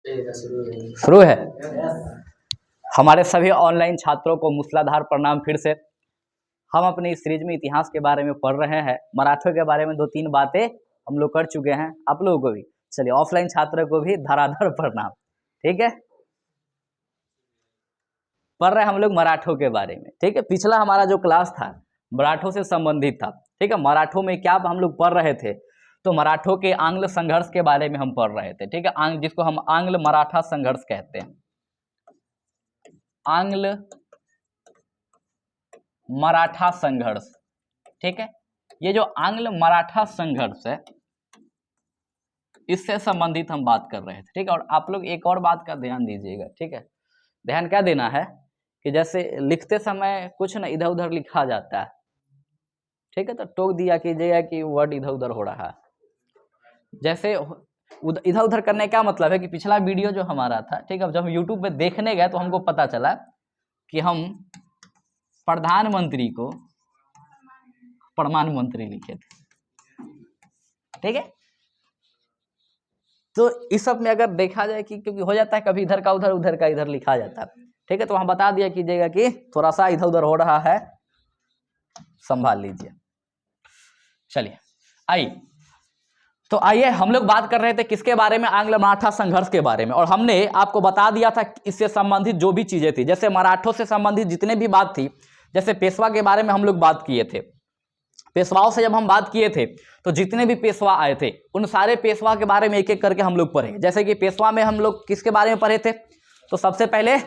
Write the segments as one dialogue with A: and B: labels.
A: शुरू है। हमारे सभी ऑनलाइन छात्रों को मूसलाधार प्रणाम। फिर से हम अपनी इस सीरीज में इतिहास के बारे में पढ़ रहे हैं। मराठों के बारे में 2-3 बातें हम लोग कर चुके हैं, आप लोगों को भी। चलिए, ऑफलाइन छात्रों को भी धराधर प्रणाम। ठीक है, पढ़ रहे हैं हम लोग मराठों के बारे में। ठीक है, पिछला हमारा जो क्लास था मराठों से संबंधित था। ठीक है, मराठों में क्या हम लोग पढ़ रहे थे, तो मराठों के आंग्ल संघर्ष के बारे में हम पढ़ रहे थे। ठीक है, जिसको हम आंग्ल मराठा संघर्ष कहते हैं। आंग्ल मराठा संघर्ष। ठीक है, ये जो आंग्ल मराठा संघर्ष है इससे संबंधित हम बात कर रहे थे। ठीक है, और आप लोग एक और बात का ध्यान दीजिएगा। ठीक है, ध्यान क्या देना है कि जैसे लिखते समय कुछ ना इधर उधर लिखा जाता है। ठीक है, तो टोक दिया कीजिएगा कि वर्ड इधर उधर हो रहा है। जैसे इधर उधर करने का मतलब है कि पिछला वीडियो जो हमारा था, ठीक है, जब हम यूट्यूब पे देखने गए तो हमको पता चला कि हम प्रधानमंत्री को प्रधानमंत्री लिखे थे। ठीक है, तो इस सब में अगर देखा जाए कि क्योंकि हो जाता है कभी इधर का उधर, उधर का इधर लिखा जाता है। ठीक है, तो वहां बता दिया कीजिएगा कि थोड़ा सा इधर उधर हो रहा है, संभाल लीजिए। चलिए आइए हम लोग बात कर रहे थे किसके बारे में, आंग्ल मराठा संघर्ष के बारे में। और हमने आपको बता दिया था इससे संबंधित जो भी चीजें थी, जैसे मराठों से संबंधित जितने भी बात थी, जैसे पेशवा के बारे में हम लोग बात किए थे। पेशवाओं से जब हम बात किए थे तो जितने भी पेशवा आए थे उन सारे पेशवा के बारे में एक एक करके हम लोग पढ़े। जैसे कि पेशवा में हम लोग किसके बारे में पढ़े थे, तो सबसे पहले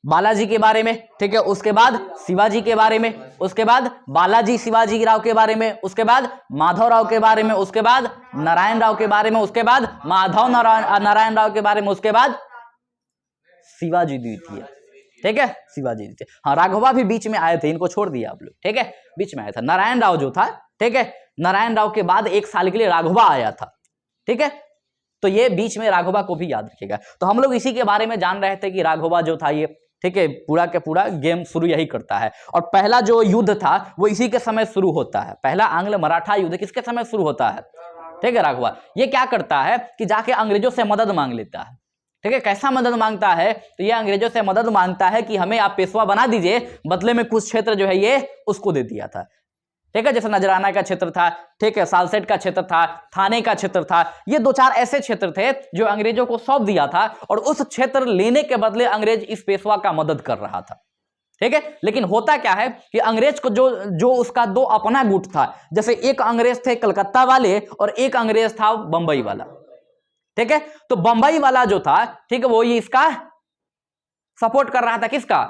A: बालाजी के बारे में। ठीक है, उसके बाद शिवाजी के बारे में, उसके बाद बालाजी शिवाजी राव के बारे में, उसके बाद माधव राव के बारे में, उसके बाद नारायण राव के बारे में, उसके बाद माधव नारायण राव के बारे में, उसके बाद शिवाजी द्वितीय। ठीक है, शिवाजी द्वितीय। हाँ, राघवा भी बीच में आए थे, इनको छोड़ दिया आप लोग। ठीक है, बीच में आया था नारायण राव जो था। ठीक है, नारायण राव के बाद 1 साल के लिए राघवा आया था। ठीक है, तो ये बीच में राघवा को भी याद रखिएगा। तो हम लोग इसी के बारे में जान रहे थे कि राघवा जो था ये, ठीक है, पूरा के पूरा गेम शुरू यही करता है। और पहला जो युद्ध था वो इसी के समय शुरू होता है। पहला आंग्ल मराठा युद्ध किसके समय शुरू होता है, ठीक है, राघवा। ये क्या करता है कि जाके अंग्रेजों से मदद मांग लेता है। ठीक है, कैसा मदद मांगता है, तो ये अंग्रेजों से मदद मांगता है कि हमें आप पेशवा बना दीजिए, बदले में कुछ क्षेत्र जो है ये उसको दे दिया था। ठीक है, जैसे नजराना का क्षेत्र था, ठीक है, सालसेट का क्षेत्र था, थाने का क्षेत्र था। ये 2-4 ऐसे क्षेत्र थे जो अंग्रेजों को सौंप दिया था, और उस क्षेत्र लेने के बदले अंग्रेज इस पेशवा का मदद कर रहा था। ठीक है, लेकिन होता क्या है कि अंग्रेज को जो उसका 2 अपना गुट था। जैसे एक अंग्रेज थे कलकत्ता वाले और एक अंग्रेज था बंबई वाला। ठीक है, तो बंबई वाला जो था, ठीक है, वो ये इसका सपोर्ट कर रहा था, किसका,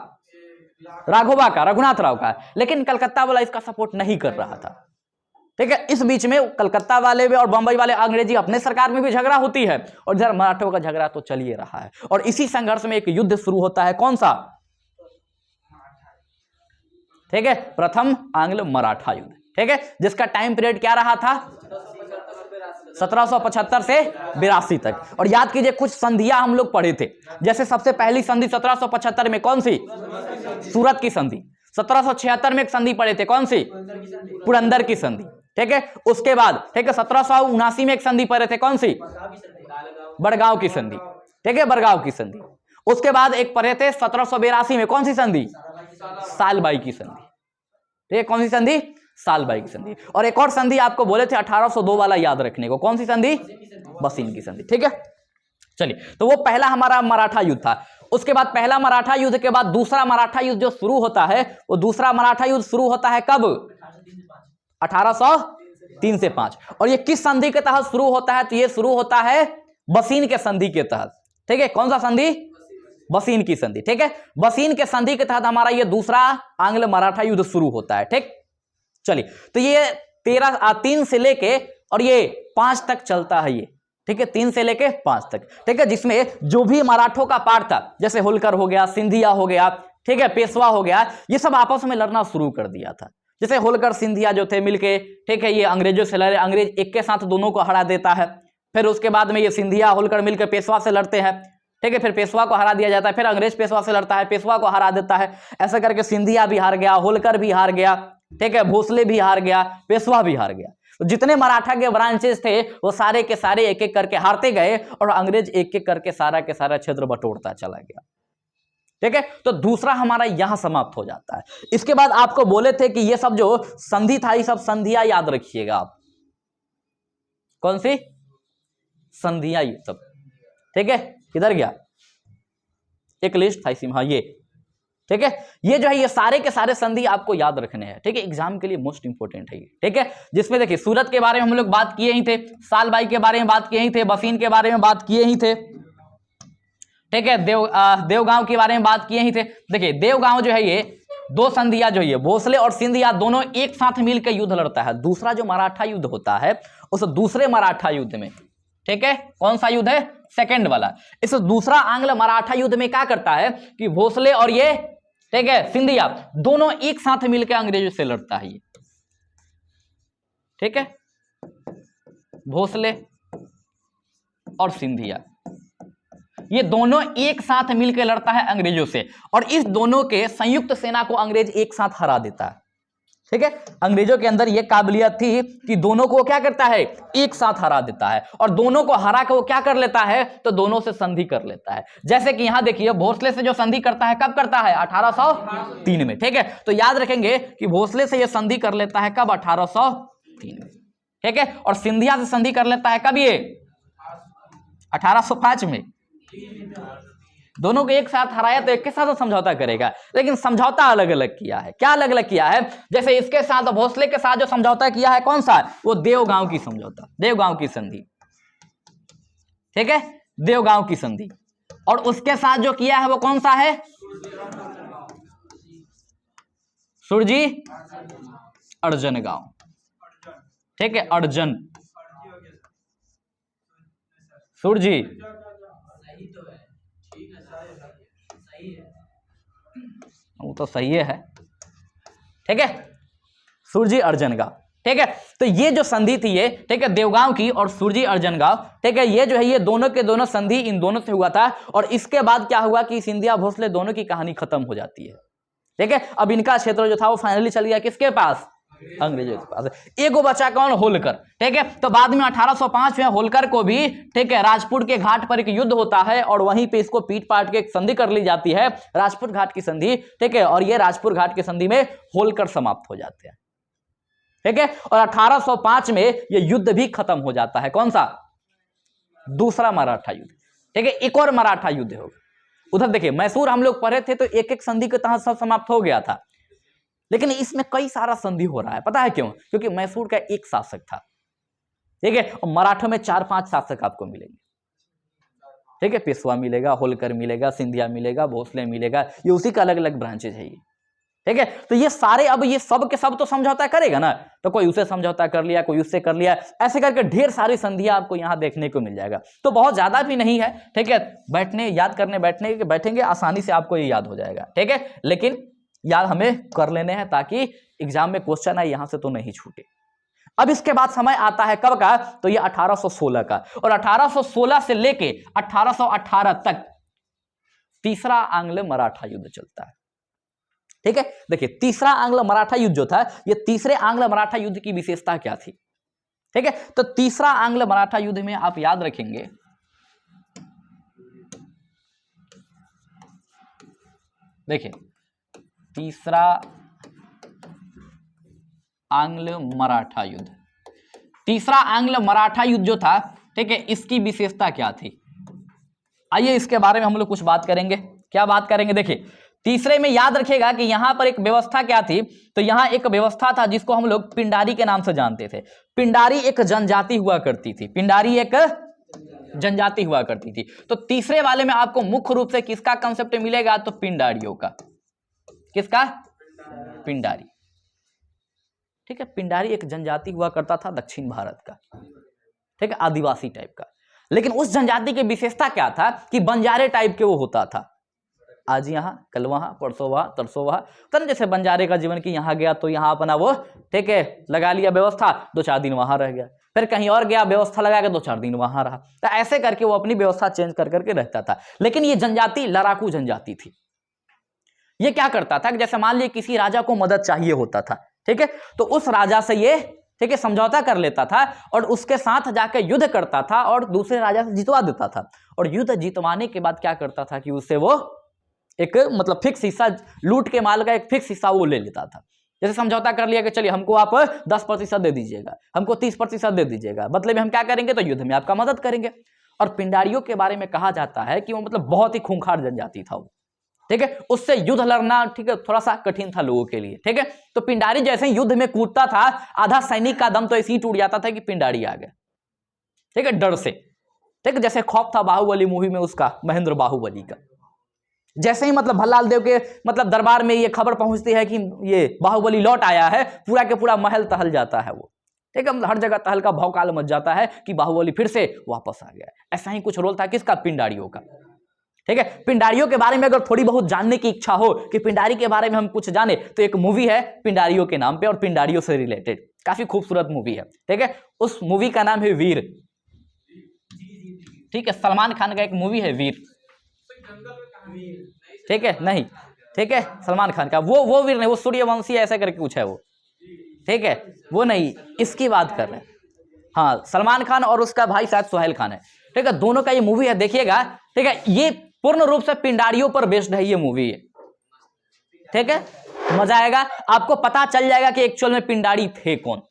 A: राघवा का, रघुनाथ राव का। लेकिन कलकत्ता वाला इसका सपोर्ट नहीं कर रहा था। ठीक है, इस बीच में कलकत्ता वाले में और बंबई वाले अंग्रेजी अपने सरकार में भी झगड़ा होती है, और इधर मराठों का झगड़ा तो चल ही रहा है। और इसी संघर्ष में एक युद्ध शुरू होता है, कौन सा, ठीक है, प्रथम आंग्ल मराठा युद्ध। ठीक है, जिसका टाइम पीरियड क्या रहा था, 1775 से 82 तक। और याद कीजिए कुछ संधियां हम लोग पढ़े थे। जैसे सबसे पहली संधि 1775 में कौन सी, सूरत की संधि। 1776 में एक संधि पढ़े थे, कौन सी, पुरंदर की संधि। ठीक है, उसके बाद, ठीक है, 1779 में एक संधि पढ़े थे, कौन सी, बड़गांव की संधि। ठीक है, बड़गांव की संधि। उसके बाद एक पढ़े थे 1782 में, कौन सी संधि, सालबाई की संधि। ठीक है, कौन सी संधि, सालबाई की संधि। और एक और संधि आपको बोले थे 1802 वाला याद रखने को, कौन सी संधि, बसीन की संधि। ठीक है, चलिए, तो वो पहला हमारा मराठा युद्ध था। उसके बाद पहला मराठा युद्ध के बाद दूसरा मराठा युद्ध जो शुरू होता है, वो दूसरा मराठा युद्ध शुरू होता है कब, 1803 से 5। और ये किस संधि के तहत शुरू होता है, तो ये शुरू होता है बसीन के संधि के तहत। ठीक है, कौन सा संधि, बसीन की संधि। ठीक है, बसीन के संधि के तहत हमारा ये दूसरा आंग्ल मराठा युद्ध शुरू होता है। ठीक, चलिए, तो ये 3 से लेके और ये 5 तक चलता है ये। ठीक है, 3 से लेके 5 तक। ठीक है, जिसमें जो भी मराठों का पार्ट था, जैसे होलकर हो गया, सिंधिया हो गया, ठीक है, पेशवा हो गया, ये सब आपस में लड़ना शुरू कर दिया था। जैसे होलकर सिंधिया जो थे मिलके, ठीक है, ये अंग्रेजों से लड़े, अंग्रेज एक के साथ दोनों को हरा देता है। फिर उसके बाद में ये सिंधिया होलकर मिलकर पेशवा से लड़ते हैं। ठीक है, फिर पेशवा को हरा दिया जाता है, फिर अंग्रेज पेशवा से लड़ता है, पेशवा को हरा देता है। ऐसा करके सिंधिया भी हार गया, होलकर भी हार गया, ठीक है, भोसले भी हार गया, पेशवा भी हार गया। जितने मराठा के ब्रांचेस थे वो सारे के सारे एक एक करके हारते गए और अंग्रेज एक एक करके सारा के सारा क्षेत्र बटोरता चला गया। ठीक है, तो दूसरा हमारा यहां समाप्त हो जाता है। इसके बाद आपको बोले थे कि ये सब जो संधि था ये सब संधियां याद रखिएगा आप। कौन सी संधियां? ये सब ठीक है, किधर गया? एक लिस्ट था इसी में, हाँ ये ठीक है। ये जो है ये सारे के सारे संधि आपको याद रखने हैं। ठीक है, एग्जाम के लिए मोस्ट इंपोर्टेंट है ये। ठीक है, जिसमें देखिए सूरत के बारे में हम लोग बात किए ही थे, सालबाई के बारे में बात किए ही थे, बफीन के बारे में बात किए ही थे। ठीक है, देवगांव के बारे में बात किए ही थे। देखिए देवगांव जो है ये दो संधियां जो है भोसले और सिंधिया दोनों एक साथ मिलकर युद्ध लड़ता है। दूसरा जो मराठा युद्ध होता है उस दूसरे मराठा युद्ध में, ठीक है, कौन सा युद्ध है? सेकंड वाला। इस दूसरा आंग्ल मराठा युद्ध में क्या करता है कि भोसले और ये, ठीक है, सिंधिया दोनों एक साथ मिलकर अंग्रेजों से लड़ता है ये। ठीक है, भोसले और सिंधिया ये दोनों एक साथ मिलकर लड़ता है अंग्रेजों से और इस दोनों के संयुक्त सेना को अंग्रेज एक साथ हरा देता है। ठीक है, अंग्रेजों के अंदर यह काबिलियत थी कि दोनों को क्या करता है? एक साथ हरा देता है और दोनों को हरा के वो क्या कर लेता है? तो दोनों से संधि कर लेता है। जैसे कि यहां देखिए भोसले से जो संधि करता है कब करता है? 1803 में। ठीक है, तो याद रखेंगे कि भोसले से यह संधि कर लेता है कब? 1803 में। ठीक है, और सिंधिया से संधि कर लेता है कब? ये 1805 में। दोनों को एक साथ हराया तो एक के साथ समझौता करेगा, लेकिन समझौता अलग अलग किया है। क्या अलग अलग किया है? जैसे इसके साथ भोसले के साथ जो समझौता किया है कौन सा? वो देवगांव की समझौता, देवगांव की संधि। ठीक है, देवगांव की संधि। और उसके साथ जो किया है वो कौन सा है? सुरजी अर्जन गांव। ठीक है, अर्जन सुरजी वो तो सही है। ठीक है, सुरजी अर्जन गांव। ठीक है, तो ये जो संधि थी ये, ठीक है, देवगांव की और सुरजी अर्जन गांव, ठीक है, ये जो है ये दोनों के दोनों संधि इन दोनों से हुआ था। और इसके बाद क्या हुआ कि सिंधिया भोसले दोनों की कहानी खत्म हो जाती है। ठीक है, अब इनका क्षेत्र जो था वो फाइनली चल गया किसके पास? अंग्रेजों के पास। एगो बचा कौन? होलकर। ठीक है, तो बाद में 1805 में होलकर को भी, ठीक है, राजपुर के घाट पर एक युद्ध होता है और वहीं पे इसको पीट पाट के एक संधि कर ली जाती है, राजपुर घाट की संधि। ठीक है, और ये राजपुर घाट की संधि में होलकर समाप्त हो जाते हैं। ठीक है, और 1805 में ये युद्ध भी खत्म हो जाता है। कौन सा? दूसरा मराठा युद्ध। ठीक है, एक और मराठा युद्ध होगा। उधर देखिए मैसूर हम लोग पढ़े थे तो एक एक संधि के तहत सब समाप्त हो गया था, लेकिन इसमें कई सारा संधि हो रहा है। पता है क्यों? क्योंकि मैसूर का एक शासक था। ठीक है, और मराठों में 4-5 शासक आपको मिलेंगे। ठीक है, पेशवा मिलेगा, होलकर मिलेगा, सिंधिया मिलेगा, भोसले मिलेगा, ये उसी का अलग अलग ब्रांचेज है ये। ठीक है, तो ये सारे अब ये सब के सब तो समझौता करेगा ना, तो कोई उसे समझौता कर लिया, कोई उससे कर लिया, ऐसे करके ढेर सारी संधियां आपको यहां देखने को मिल जाएगा। तो बहुत ज्यादा भी नहीं है। ठीक है, बैठने याद करने बैठेंगे आसानी से आपको ये याद हो जाएगा। ठीक है, लेकिन याद हमें कर लेने हैं ताकि एग्जाम में क्वेश्चन आए यहां से तो नहीं छूटे। अब इसके बाद समय आता है कब का? तो ये 1816 का, और 1816 से लेके 1818 तक तीसरा आंग्ल मराठा युद्ध चलता है। ठीक है, देखिए तीसरा आंग्ल मराठा युद्ध जो था, ये तीसरे आंग्ल मराठा युद्ध की विशेषता क्या थी? ठीक है, तो तीसरा आंग्ल मराठा युद्ध में आप याद रखेंगे, देखिए तीसरा आंग्ल मराठा युद्ध, तीसरा आंग्ल मराठा युद्ध जो था, ठीक है, इसकी विशेषता क्या थी? आइए इसके बारे में हम लोग कुछ बात करेंगे। क्या बात करेंगे? देखिए तीसरे में याद रखिएगा कि यहां पर एक व्यवस्था क्या थी, तो यहां एक व्यवस्था था जिसको हम लोग पिंडारी के नाम से जानते थे। पिंडारी एक जनजाति हुआ करती थी, पिंडारी एक जनजाति हुआ करती थी। तो तीसरे वाले में आपको मुख्य रूप से किसका कंसेप्ट मिलेगा? तो पिंडारियों का। किसका? पिंडारी। ठीक है, पिंडारी एक जनजाति हुआ करता था दक्षिण भारत का, ठीक है, आदिवासी टाइप का। लेकिन उस जनजाति की विशेषता क्या था कि बंजारे टाइप के वो होता था। आज यहाँ, कल वहां, परसों वहां, तरसों वहां, तो जैसे बंजारे का जीवन की यहाँ गया तो यहाँ अपना वो, ठीक है, लगा लिया व्यवस्था, 2-4 दिन वहां रह गया, फिर कहीं और गया व्यवस्था लगा के 2-4 दिन वहां रहा। तो ऐसे करके वो अपनी व्यवस्था चेंज कर करके रहता था। लेकिन ये जनजाति लड़ाकू जनजाति थी। ये क्या करता था कि जैसे मान लीजिए किसी राजा को मदद चाहिए होता था, ठीक है, तो उस राजा से ये, ठीक है, समझौता कर लेता था और उसके साथ जाकर युद्ध करता था और दूसरे राजा से जितवा देता था। और युद्ध जितवाने के बाद क्या करता था कि उससे वो एक मतलब फिक्स हिस्सा, लूट के माल का एक फिक्स हिस्सा वो ले लेता था। जैसे समझौता कर लिया कि चलिए हमको आप 10% दे दीजिएगा, हमको 30% दे दीजिएगा, बदले में हम क्या करेंगे, तो युद्ध में आपका मदद करेंगे। और पिंडारियों के बारे में कहा जाता है कि वो मतलब बहुत ही खूंखार जनजाति था वो, ठीक है, उससे युद्ध लड़ना, ठीक है, थोड़ा सा कठिन था लोगों के लिए, ठीक है। तो पिंडारी जैसे युद्ध में कूदता था, आधा सैनिक का दम तो ऐसे ही टूट जाता था कि पिंडारी आ गया, ठीक है, डर से, ठीक है। जैसे खौफ था बाहुबली मूवी में उसका, महेंद्र बाहुबली का। जैसे ही मतलब भल्लाल देव के मतलब दरबार में ये खबर पहुंचती है कि ये बाहुबली लौट आया है, पूरा के पूरा महल टहल जाता है वो, ठीक है, हर जगह तहल का भौकाल मच जाता है कि बाहुबली फिर से वापस आ गया। ऐसा ही कुछ रोल था किसका, पिंडारियों का, ठीक है। पिंडारियों के बारे में अगर थोड़ी बहुत जानने की इच्छा हो कि पिंडारी के बारे में हम कुछ जाने, तो एक मूवी है पिंडारियों के नाम पे और पिंडारियों से रिलेटेड, काफी खूबसूरत मूवी है, ठीक है। उस मूवी का नाम है वीर, ठीक है, सलमान खान का एक मूवी है वीर, ठीक है, नहीं, ठीक है, सलमान खान का वो वीर नहीं, वो सूर्यवंशी ऐसा करके कुछ है वो, ठीक है, वो नहीं, इसकी बात कर रहे हैं। हाँ, सलमान खान और उसका भाई शायद सोहेल खान है, ठीक है, दोनों का ये मूवी है, देखिएगा, ठीक है। ये पूर्ण रूप से पिंडारियों पर बेस्ड है ये मूवी है, ठीक है, मजा आएगा, आपको पता चल जाएगा कि एक्चुअल में पिंडारी थे कौन,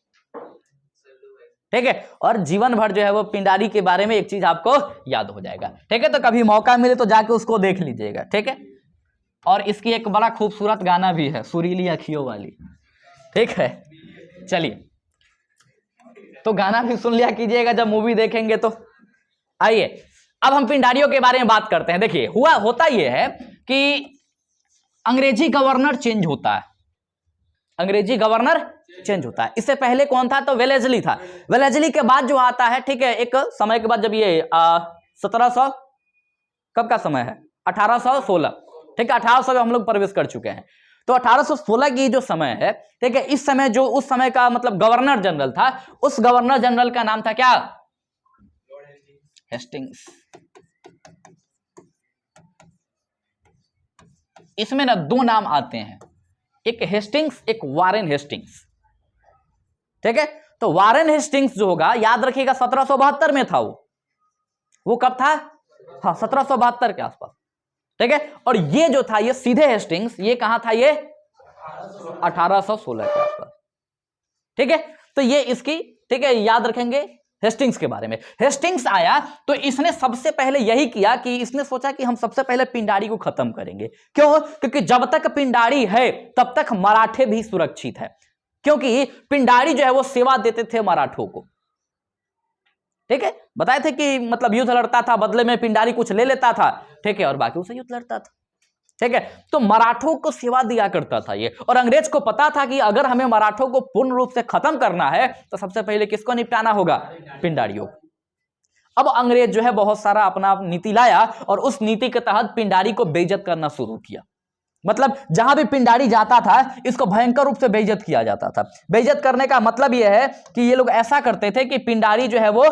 A: ठीक है। और जीवन भर जो है वो पिंडारी के बारे में एक चीज आपको याद हो जाएगा, ठीक है। तो कभी मौका मिले तो जाके उसको देख लीजिएगा, ठीक है। और इसकी एक बड़ा खूबसूरत गाना भी है, सुरीली अखियों वाली, ठीक है। चलिए, तो गाना भी सुन लिया कीजिएगा जब मूवी देखेंगे तो। आइए अब हम पिंडारियों के बारे में बात करते हैं। देखिए, होता यह है कि अंग्रेजी गवर्नर चेंज होता है, अंग्रेजी गवर्नर चेंज होता है। इससे पहले कौन था, तो वेलेस्ली था। वेलेस्ली के बाद जो आता है, ठीक है, एक समय के बाद, जब ये 1700 कब का समय है, 1816, ठीक है, 1800 में हम लोग प्रवेश कर चुके हैं। तो 1816 की जो समय है, ठीक है, इस समय जो उस समय का मतलब गवर्नर जनरल था, उस गवर्नर जनरल का नाम था क्या, हेस्टिंग्स। इसमें ना दो नाम आते हैं, एक हेस्टिंग्स, एक वारेन हेस्टिंग्स, ठीक है। तो वारेन हेस्टिंग्स जो होगा, याद रखिएगा, 1772 में था वो कब था, हाँ, 1772 के आसपास, ठीक है। और ये जो था, ये सीधे हेस्टिंग्स, ये कहां था, ये 1816 के आसपास, ठीक है। तो ये इसकी, ठीक है, याद रखेंगे हेस्टिंग्स के बारे में। हेस्टिंग्स आया तो इसने सबसे पहले यही किया कि इसने सोचा कि हम सबसे पहले पिंडारी को खत्म करेंगे। क्यों, क्योंकि जब तक पिंडारी है तब तक मराठे भी सुरक्षित है, क्योंकि पिंडारी जो है वो सेवा देते थे मराठों को, ठीक है। बताए थे कि मतलब युद्ध लड़ता था, बदले में पिंडारी कुछ ले लेता था, ठीक है, और बाकी उसे युद्ध लड़ता था, ठीक है। तो मराठों को सेवा दिया करता था ये, और अंग्रेज को पता था कि अगर हमें मराठों को पूर्ण रूप से खत्म करना है तो सबसे पहले किसको निपटाना होगा, पिंडारियों। अब अंग्रेज जो है बहुत सारा अपना नीति लाया और उस नीति के तहत पिंडारी को बेइज्जत करना शुरू किया। मतलब जहां भी पिंडारी जाता था, इसको भयंकर रूप से बेइज्जत किया जाता था। बेइज्जत करने का मतलब यह है कि ये लोग ऐसा करते थे कि पिंडारी जो है वो,